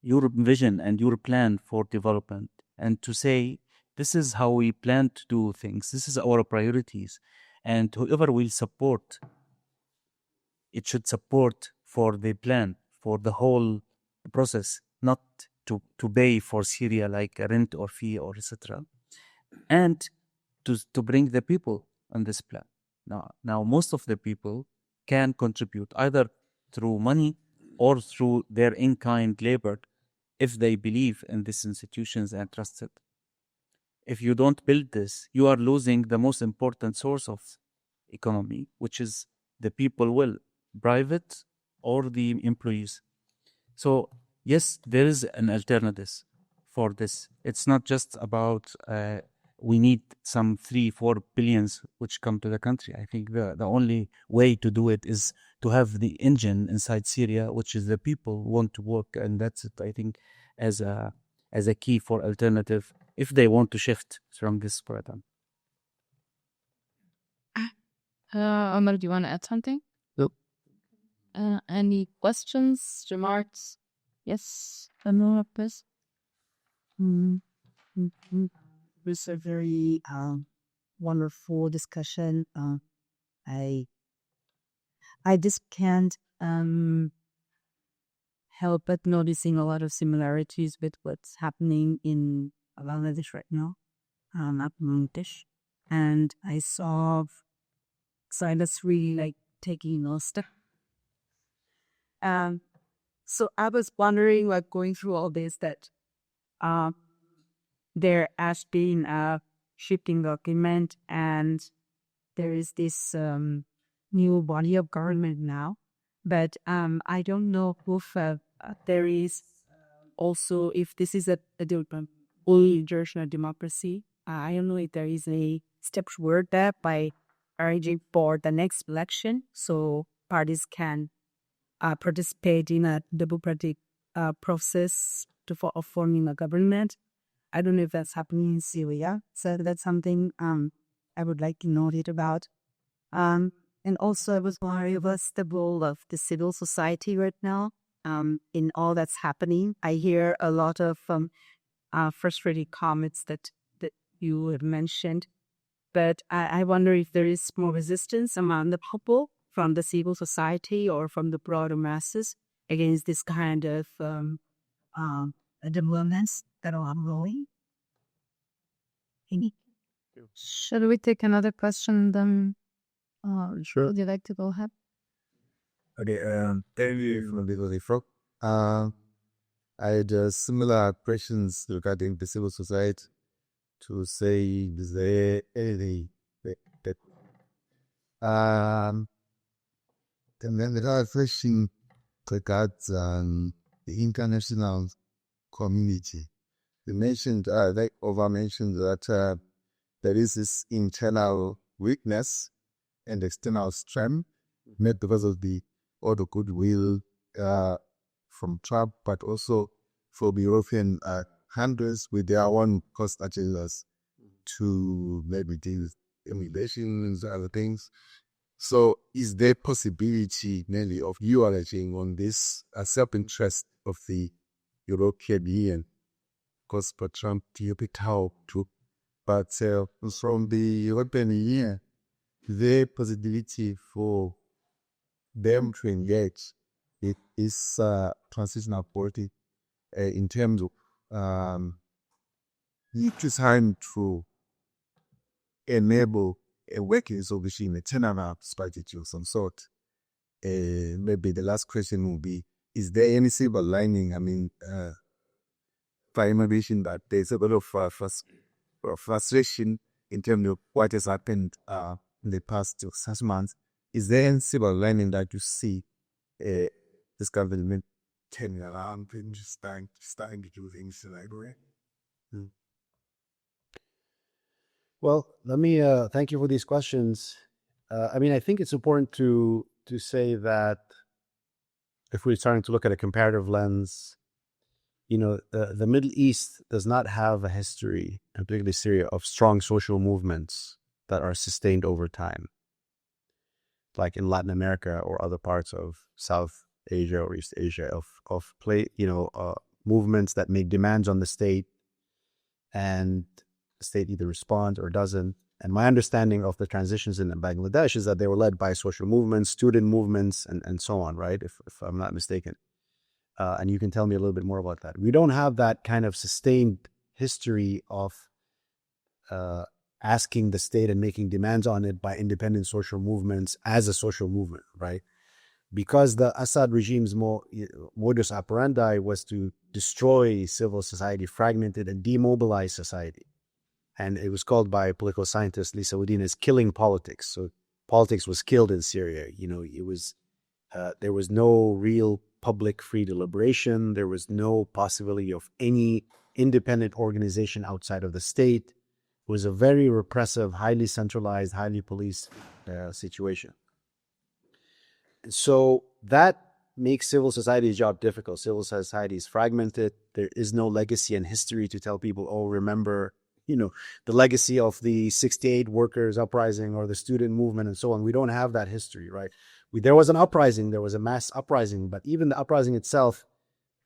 your vision and your plan for development, and to say, this is how we plan to do things. This is our priorities. And whoever will support, it should support for the plan, for the whole process, not to pay for Syria like a rent or fee or etc. And to bring the people on this plan. Now most of the people can contribute either through money or through their in-kind labor if they believe in these institutions and trust it. If you don't build this, you are losing the most important source of economy, which is the people will, private or the employees. So yes, there is an alternative for this. It's not just about we need some 3-4 billions which come to the country. I think the only way to do it is to have the engine inside Syria, which is the people who want to work, and that's it. I think as a key for alternative if they want to shift from this paradigm. Omar, do you want to add something? Nope. Any questions, remarks? Yes, Noura, please. It was a very wonderful discussion. I I just can't help but noticing a lot of similarities with what's happening in Bangladesh right now, at Bangladesh. And I saw Silas really like taking those steps. So I was wondering, like going through all this, that there has been a shifting document, and there is this new body of government now. But I don't know if there is also, if this is a fully traditional democracy. I don't know if there is a step toward that by arranging for the next election so parties can participate in a democratic process of forming a government. I don't know if that's happening in Syria. So that's something I would like to know it about. And also I was worried about the role of the civil society right now in all that's happening. I hear a lot of frustrating comments that you have mentioned, but I wonder if there is more resistance among the people from the civil society or from the broader masses against this kind of developments that are ongoing. Should we take another question then? Sure. Would you like to go ahead? Okay, thank you for the frog. I had similar questions regarding the civil society to say, is there anything that and then the other question regards the international community. You mentioned, like Ova mentioned, that there is this internal weakness and external strength, not because of all the goodwill from Trump, but also from European countries with their own cost agendas to maybe deal with immigration and other things. So is there possibility, Nelly, of you alleging on this self-interest of the European Union? Because for Trump, you picked how to, but from the European Union, the possibility for them to engage with this transitional party in terms of trying to enable a working solution, a turnaround strategy of some sort. Maybe the last question will be, is there any silver lining? I mean, for innovation, that there's a lot of frustration in terms of what has happened in the past 6 months. Is there any silver lining that you see this government turning around and just starting to do things the right way? Well, let me thank you for these questions. I mean, I think it's important to say that if we're starting to look at a comparative lens, you know, the Middle East does not have a history, and particularly Syria, of strong social movements that are sustained over time, like in Latin America or other parts of South Asia or East Asia, of movements that make demands on the state, and the state either responds or doesn't. And my understanding of the transitions in Bangladesh is that they were led by social movements, student movements, and so on, right? If I'm not mistaken. And you can tell me a little bit more about that. We don't have that kind of sustained history of asking the state and making demands on it by independent social movements as a social movement, right? Because the Assad regime's modus operandi was to destroy civil society, fragment it, and demobilize society. And it was called by political scientist Alois Salahaldeen as killing politics. So politics was killed in Syria. You know, it was there was no real public free deliberation. There was no possibility of any independent organization outside of the state. It was a very repressive, highly centralized, highly policed situation. So that makes civil society's job difficult. Civil society is fragmented. There is no legacy and history to tell people, oh, remember, you know, the legacy of the 68 workers uprising or the student movement and so on. We don't have that history, right? There was an uprising, there was a mass uprising, but even the uprising itself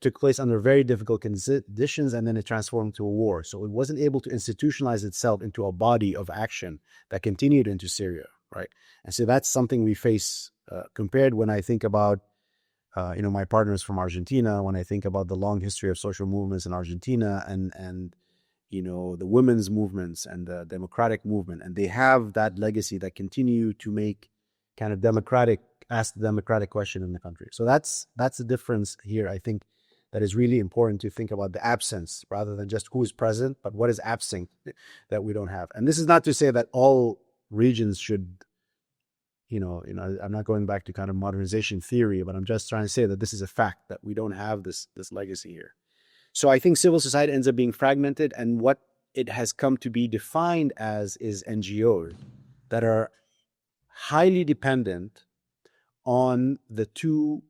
took place under very difficult conditions, and then it transformed into a war. So it wasn't able to institutionalize itself into a body of action that continued into Syria, right? And so that's something we face compared when I think about my partners from Argentina, when I think about the long history of social movements in Argentina and the women's movements and the democratic movement, and they have that legacy that continue to make kind of ask the democratic question in the country. So that's the difference here, I think, that is really important to think about the absence rather than just who is present, but what is absent that we don't have. And this is not to say that all regions should, I'm not going back to kind of modernization theory, but I'm just trying to say that this is a fact that we don't have this legacy here. So I think civil society ends up being fragmented, and what it has come to be defined as is NGOs that are highly dependent on the two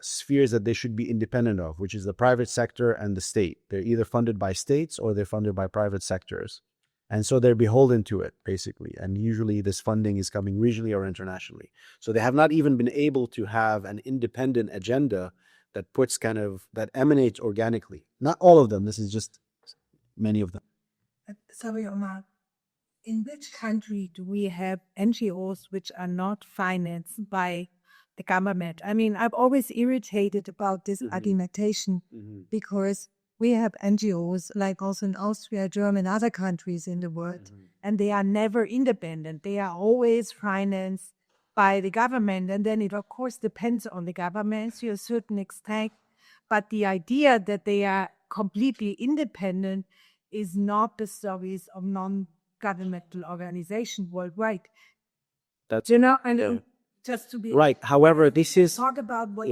spheres that they should be independent of, which is the private sector and the state. They're either funded by states or they're funded by private sectors. And so they're beholden to it, basically. And usually this funding is coming regionally or internationally. So they have not even been able to have an independent agenda that emanates organically. Not all of them. This is just many of them. Sorry, Omar. In which country do we have NGOs which are not financed by the government? I mean, I'm always irritated about this argumentation because we have NGOs like also in Austria, Germany, other countries in the world, and they are never independent. They are always financed by the government, and then it of course depends on the government to a certain extent. But the idea that they are completely independent is not the stories of non-governmental organizations worldwide. That's and just to be right. However, this is talk about what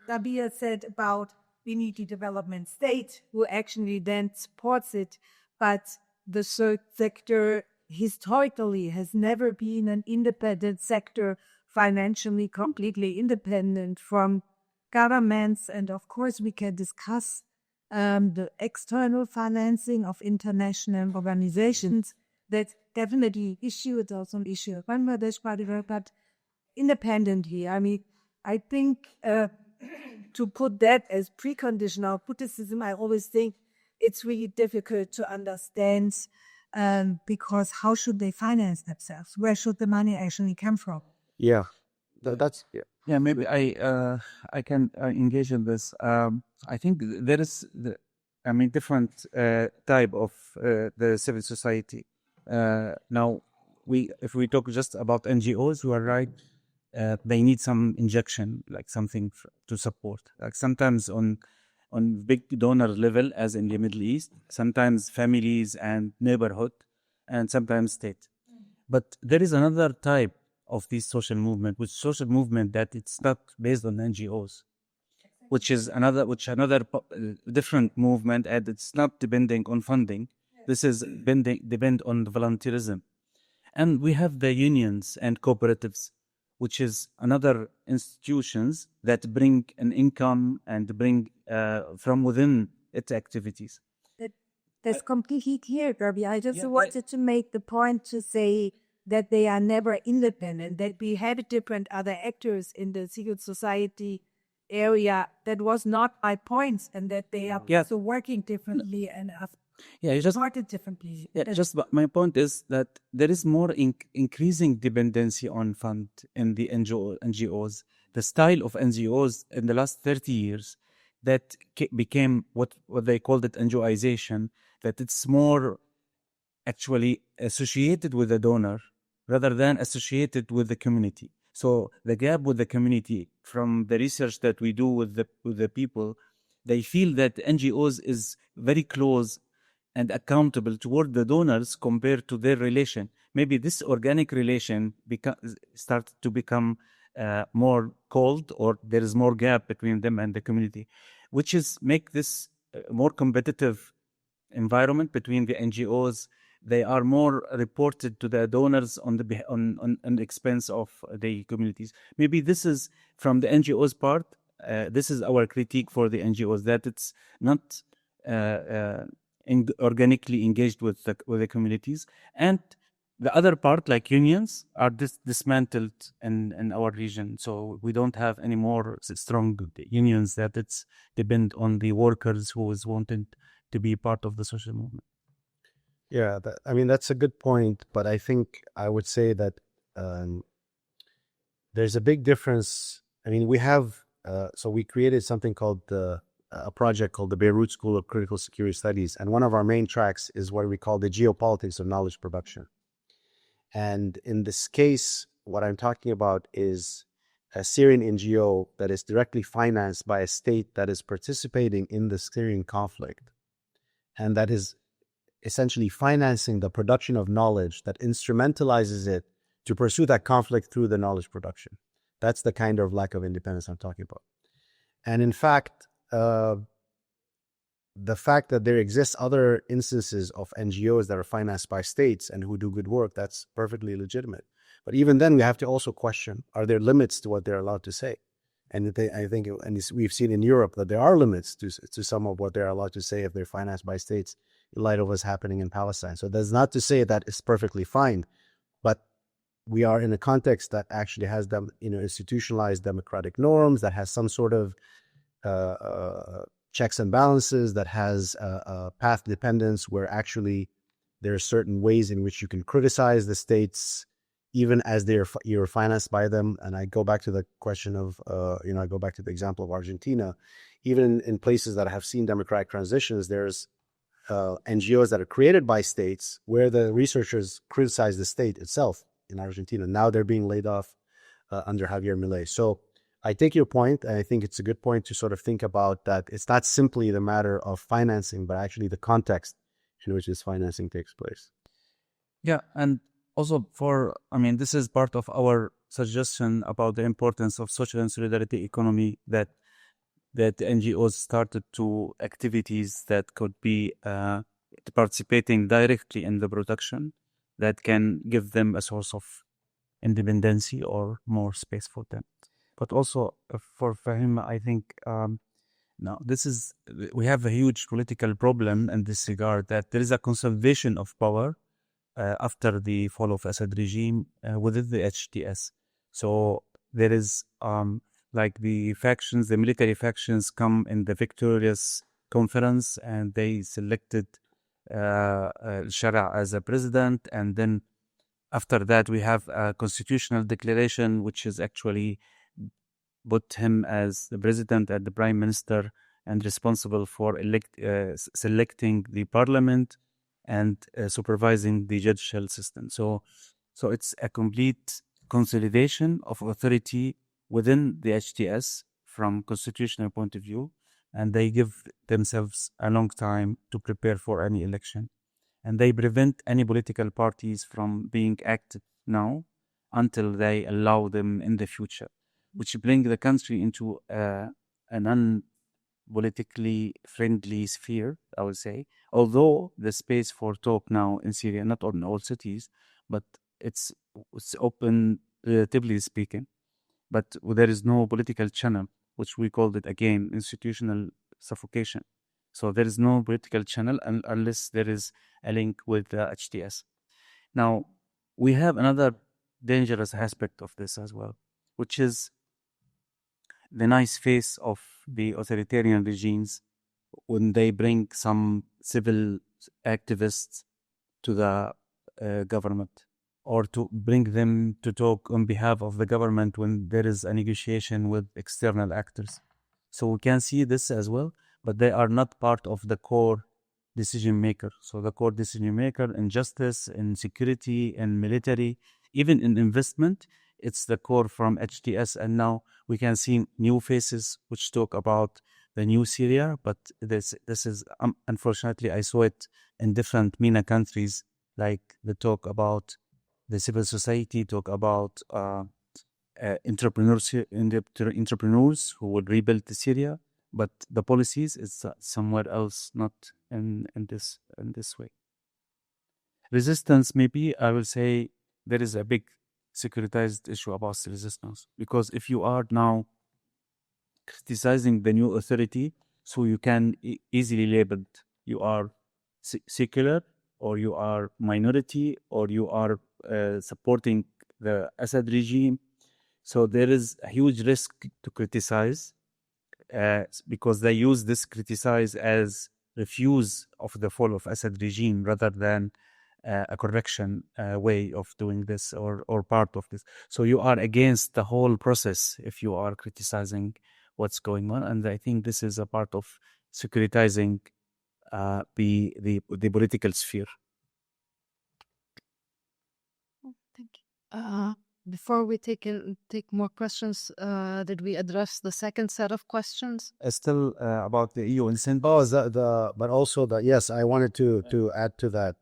Rabie said about we need a development state who actually then supports it, but the third sector historically has never been an independent sector, financially completely independent from governments. And of course, we can discuss the external financing of international organizations. That's definitely issue. It's also an issue of Bangladesh, but independently. I mean, I think to put that as preconditional criticism, I always think it's really difficult to understand because how should they finance themselves? Where should the money actually come from? Yeah, Yeah, maybe I can engage in this. I think there is different type of the civil society. Now, if we talk just about NGOs, you are right. They need some injection, like something to support. Like sometimes on big donor level, as in the Middle East, sometimes families and neighborhood, and sometimes state. But there is another type of this social movement, that it's not based on NGOs, which is another different movement, and it's not depending on funding. This is depend on volunteerism. And we have the unions and cooperatives, which is another institutions that bring an income and bring from within its activities. That's completely clear, Rabie. I just wanted to make the point to say that they are never independent, that we have different other actors in the civil society area. That was not my point, and that they are also working differently and supported differently. Just my point is that there is more increasing dependency on fund in the NGOs. The style of NGOs in the last 30 years that became what they called it NGOization, that it's more actually associated with the donor rather than associated with the community. So the gap with the community, from the research that we do with the people, they feel that NGOs is very close and accountable toward the donors compared to their relation. Maybe this organic relation started to become more cold, or there is more gap between them and the community, which is make this more competitive environment between the NGOs. They are more reported to the donors on the expense of the communities. Maybe this is from the NGOs part. This is our critique for the NGOs, that it's not organically engaged with the communities. And the other part, like unions, are dismantled in our region. So we don't have any more strong unions that it's depend on the workers who is wanted to be part of the social movement. Yeah, that's a good point. But I think I would say that there's a big difference. I mean, we have, so we created something called a project called the Beirut School of Critical Security Studies. And one of our main tracks is what we call the geopolitics of knowledge production. And in this case, what I'm talking about is a Syrian NGO that is directly financed by a state that is participating in the Syrian conflict, and that is essentially financing the production of knowledge that instrumentalizes it to pursue that conflict through the knowledge production. That's the kind of lack of independence I'm talking about. And in fact, the fact that there exists other instances of NGOs that are financed by states and who do good work, that's perfectly legitimate. But even then, we have to also question, are there limits to what they're allowed to say? And I think, we've seen in Europe that there are limits to some of what they're allowed to say if they're financed by states, in light of what's happening in Palestine. So that's not to say that it's perfectly fine, but we are in a context that actually has them, institutionalized democratic norms, that has some sort of checks and balances, that has path dependence, where actually there are certain ways in which you can criticize the states, even as you're financed by them. And I go back to the question of, I go back to the example of Argentina. Even in places that have seen democratic transitions, there's NGOs that are created by states where the researchers criticize the state itself. In Argentina, now they're being laid off under Javier Milei. So I take your point, and I think it's a good point to sort of think about that it's not simply the matter of financing, but actually the context in which this financing takes place. Yeah, and also this is part of our suggestion about the importance of social and solidarity economy, that NGOs started to activities that could be participating directly in the production, that can give them a source of independency or more space for them. But also for him, I think now we have a huge political problem in this regard, that there is a conservation of power after the fall of Assad regime within the HTS. So there is like the military factions come in the victorious conference, and they selected Shara as a president, and then after that we have a constitutional declaration which is actually put him as the president and the prime minister and responsible for selecting the parliament and supervising the judicial system. So it's a complete consolidation of authority within the HTS from constitutional point of view, and they give themselves a long time to prepare for any election. And they prevent any political parties from being active now until they allow them in the future, which bring the country into an unpolitically friendly sphere, I would say. Although the space for talk now in Syria, not in all cities, but it's open, relatively speaking. But there is no political channel, which we called it again institutional suffocation. So there is no political channel unless there is a link with the HTS. Now, we have another dangerous aspect of this as well, which is the nice face of the authoritarian regimes when they bring some civil activists to the government, or to bring them to talk on behalf of the government when there is a negotiation with external actors. So we can see this as well, but they are not part of the core decision maker. So the core decision maker in justice, in security, in military, even in investment, it's the core from HTS. And now we can see new faces which talk about the new Syria, but this is unfortunately, I saw it in different MENA countries, like the talk about the civil society, talk about entrepreneurs who would rebuild the Syria, but the policies is somewhere else, not in this way. Resistance, maybe I will say there is a big securitized issue about resistance, because if you are now criticizing the new authority, so you can easily labeled you are secular, or you are minority, or you are supporting the Assad regime. So there is a huge risk to criticize, because they use this criticize as refuse of the fall of Assad regime rather than a correction way of doing this or part of this. So you are against the whole process if you are criticizing what's going on, and I think this is a part of securitizing the political sphere. Thank you. Before we take more questions, did we address the second set of questions? Still about the EU incentive. Oh, but also yes, I wanted to add to that,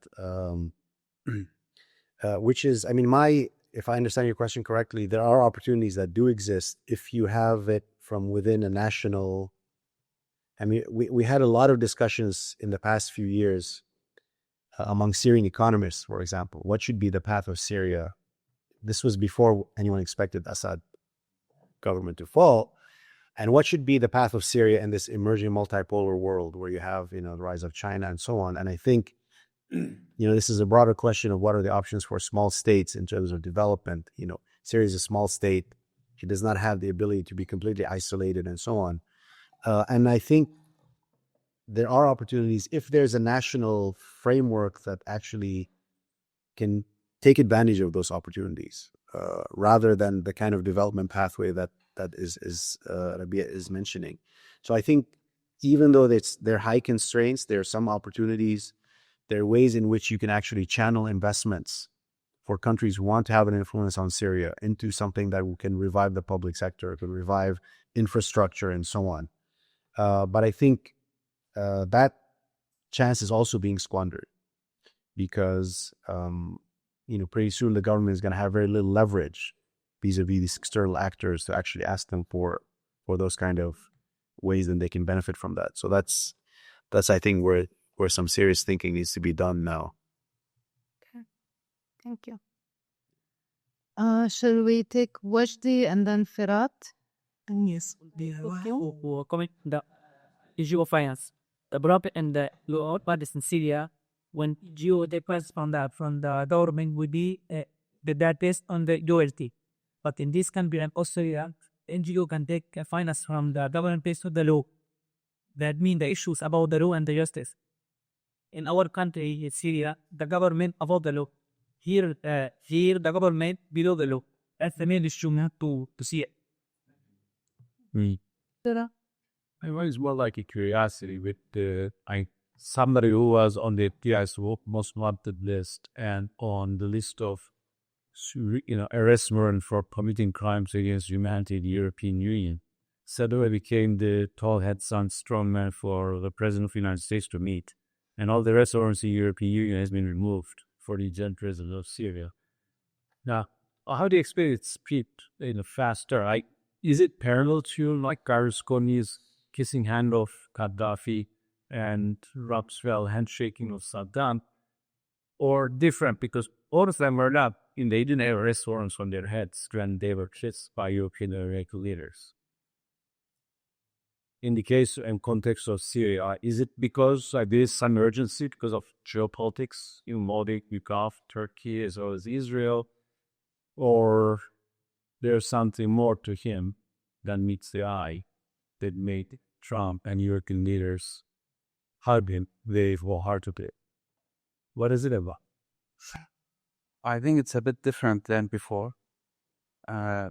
which is, I mean, if I understand your question correctly, there are opportunities that do exist if you have it from within a national. I mean, we had a lot of discussions in the past few years among Syrian economists, for example. What should be the path of Syria? This was before anyone expected Assad government to fall. And what should be the path of Syria in this emerging multipolar world where you have, the rise of China and so on? And I think, this is a broader question of what are the options for small states in terms of development. Syria is a small state. It does not have the ability to be completely isolated and so on. And I think there are opportunities if there's a national framework that actually can take advantage of those opportunities, rather than the kind of development pathway that Rabie is mentioning. So I think even though there are high constraints, there are some opportunities. There are ways in which you can actually channel investments for countries who want to have an influence on Syria into something that can revive the public sector, can revive infrastructure and so on. But I think that chance is also being squandered because pretty soon the government is going to have very little leverage vis-a-vis these external actors to actually ask them for those kind of ways that they can benefit from that. So that's I think where some serious thinking needs to be done now. Okay, thank you. Shall we take Wajdi and then Firat? Yes, comment the issue of finance. The problem and the law parties in Syria, when geo depends from the government, would be that based on the loyalty. But in this country and Austria, NGO can take finance from the government based on the law. That means the issues about the law and the justice. In our country, in Syria, the government above the law. Here, the government below the law. That's the main issue we have to see it. I was more like a curiosity with somebody who was on the PIS most wanted list and on the list of arrest warrant for committing crimes against humanity in the European Union. Suddenly became the tall head son strongman for the President of the United States to meet. And all the arrest warrants in the European Union has been removed for the agent president of Syria. Now, how do you expect it to speed faster? Is it parallel to like Berlusconi's kissing hand of Gaddafi and Rumsfeld handshaking of Saddam, or different? Because all of them were not, they didn't have arrest warrants on their heads when they were kissed by European and American leaders. In the case and context of Syria, is it because there is some urgency because of geopolitics, Modi, Gulf, Turkey, as well as Israel, or there's something more to him than meets the eye that made Trump and European leaders hug him very wholeheartedly? What is it about? I think it's a bit different than before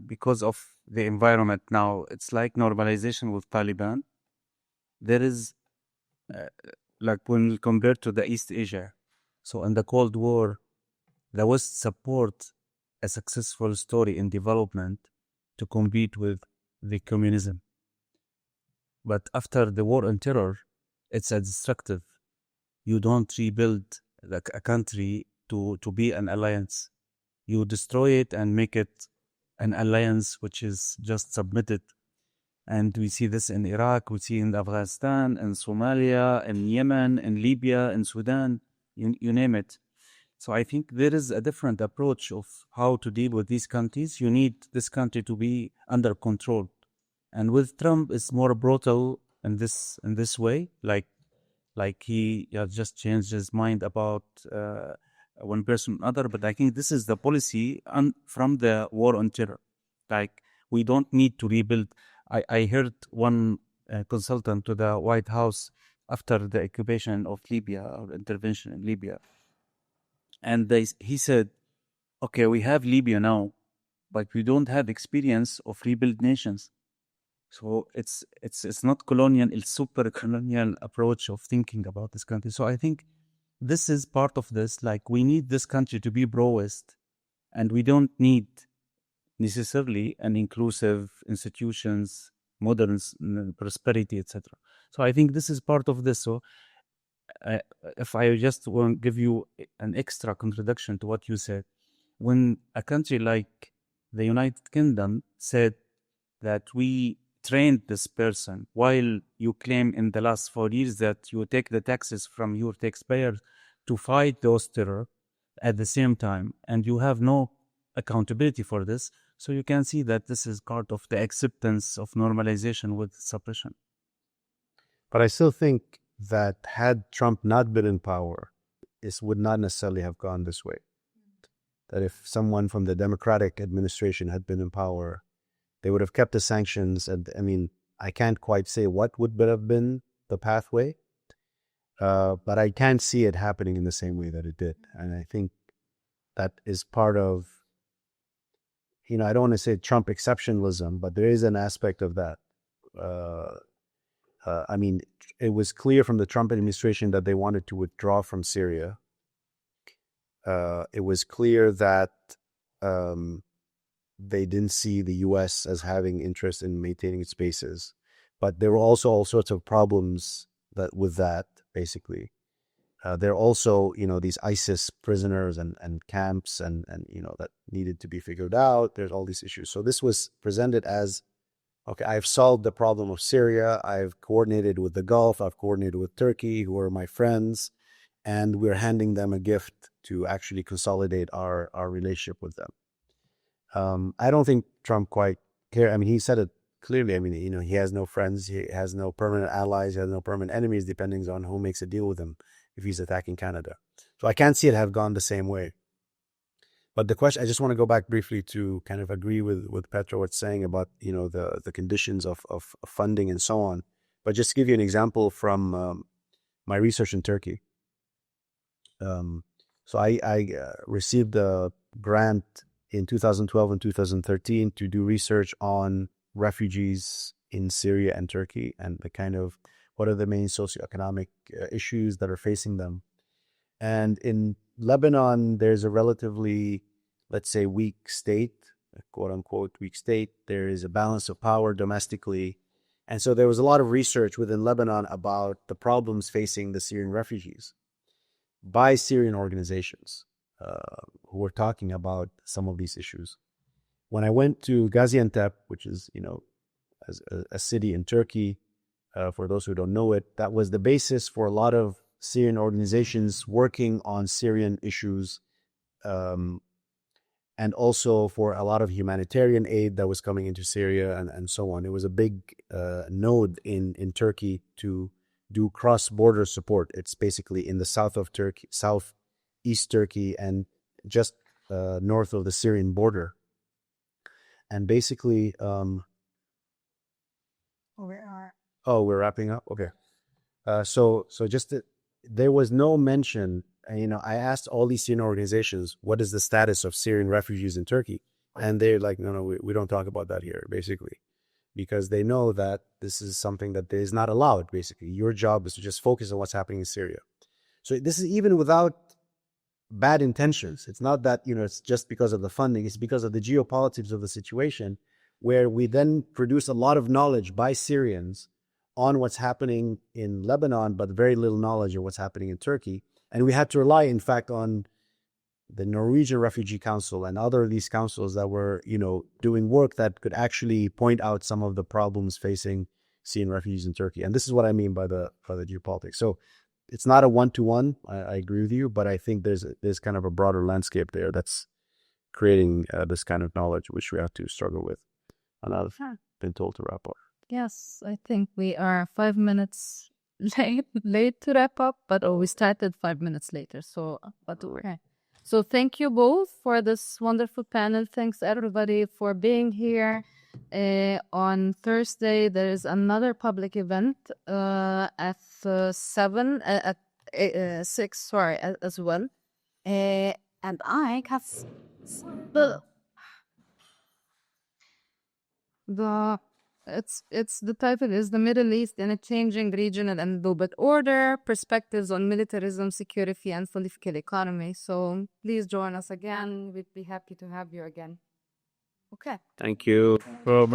because of the environment now. It's like normalization with Taliban. There is, like when compared to the East Asia, so in the Cold War, the West support a successful story in development to compete with the communism. But after the war on terror, it's a destructive. You don't rebuild a country to be an alliance. You destroy it and make it an alliance which is just submitted. And we see this in Iraq, we see in Afghanistan, in Somalia, in Yemen, in Libya, in Sudan, you name it. So I think there is a different approach of how to deal with these countries. You need this country to be under control. And with Trump, it's more brutal in this way, like he just changed his mind about one person or another. But I think this is the policy from the war on terror. Like, we don't need to rebuild. I heard one consultant to the White House after the occupation of Libya or intervention in Libya. And he said, okay, we have Libya now, but we don't have experience of rebuild nations. So it's not colonial, it's super colonial approach of thinking about this country. So I think this is part of this. Like, we need this country to be pro-West, and we don't need necessarily an inclusive institutions, modern prosperity, etc. So I think this is part of this. So if I just want to give you an extra contradiction to what you said, when a country like the United Kingdom said that we trained this person, while you claim in the last 4 years that you take the taxes from your taxpayers to fight those terror at the same time, and you have no accountability for this. So you can see that this is part of the acceptance of normalization with suppression. But I still think that had Trump not been in power, this would not necessarily have gone this way. That if someone from the Democratic administration had been in power, they would have kept the sanctions. And I mean, I can't quite say what would have been the pathway, but I can't see it happening in the same way that it did. And I think that is part of, I don't want to say Trump exceptionalism, but there is an aspect of that. I mean, it was clear from the Trump administration that they wanted to withdraw from Syria. It was clear that they didn't see the U.S. as having interest in maintaining its bases. But there were also all sorts of problems with that, basically. There are also, these ISIS prisoners and camps and that needed to be figured out. There's all these issues. So this was presented as, okay, I've solved the problem of Syria. I've coordinated with the Gulf. I've coordinated with Turkey, who are my friends. And we're handing them a gift to actually consolidate our relationship with them. I don't think Trump quite cared. I mean, he said it clearly. I mean, he has no friends. He has no permanent allies. He has no permanent enemies, depending on who makes a deal with him if he's attacking Canada. So I can't see it have gone the same way. But the question, I just want to go back briefly to kind of agree with Petra what's saying about, the conditions of funding and so on. But just to give you an example from my research in Turkey. So I received a grant in 2012 and 2013 to do research on refugees in Syria and Turkey and the kind of what are the main socioeconomic issues that are facing them. And in Lebanon, there's a relatively, let's say, weak state, quote unquote, weak state. There is a balance of power domestically. And so there was a lot of research within Lebanon about the problems facing the Syrian refugees by Syrian organizations who were talking about some of these issues. When I went to Gaziantep, which is, a city in Turkey, for those who don't know it, that was the basis for a lot of Syrian organizations working on Syrian issues, and also for a lot of humanitarian aid that was coming into Syria and so on. It was a big node in Turkey to do cross-border support. It's basically in the south of Turkey, southeast Turkey, and just north of the Syrian border. And basically, we're wrapping up. Okay. So just there was no mention. I asked all these Syrian organizations, what is the status of Syrian refugees in Turkey? And they're like, no, we don't talk about that here, basically, because they know that this is something that is not allowed, basically. Your job is to just focus on what's happening in Syria. So this is even without bad intentions. It's not that, it's just because of the funding. It's because of the geopolitics of the situation, where we then produce a lot of knowledge by Syrians on what's happening in Lebanon, but very little knowledge of what's happening in Turkey. And we had to rely, in fact, on the Norwegian Refugee Council and other of these councils that were, doing work that could actually point out some of the problems facing Syrian refugees in Turkey. And this is what I mean by the geopolitics. So it's not a one-to-one. I agree with you, but I think there's kind of a broader landscape there that's creating this kind of knowledge, which we have to struggle with. And I've been told to wrap up. Yes, I think we are 5 minutes late to wrap up, but we started 5 minutes later. So, but okay. So thank you both for this wonderful panel. Thanks everybody for being here. On Thursday, there is another public event at 6, as well. And I have the title is The Middle East in a Changing Regional and Global Order, Perspectives on Militarism, Security, and Political Economy. So please join us again. We'd be happy to have you again. Okay. Thank you. Well,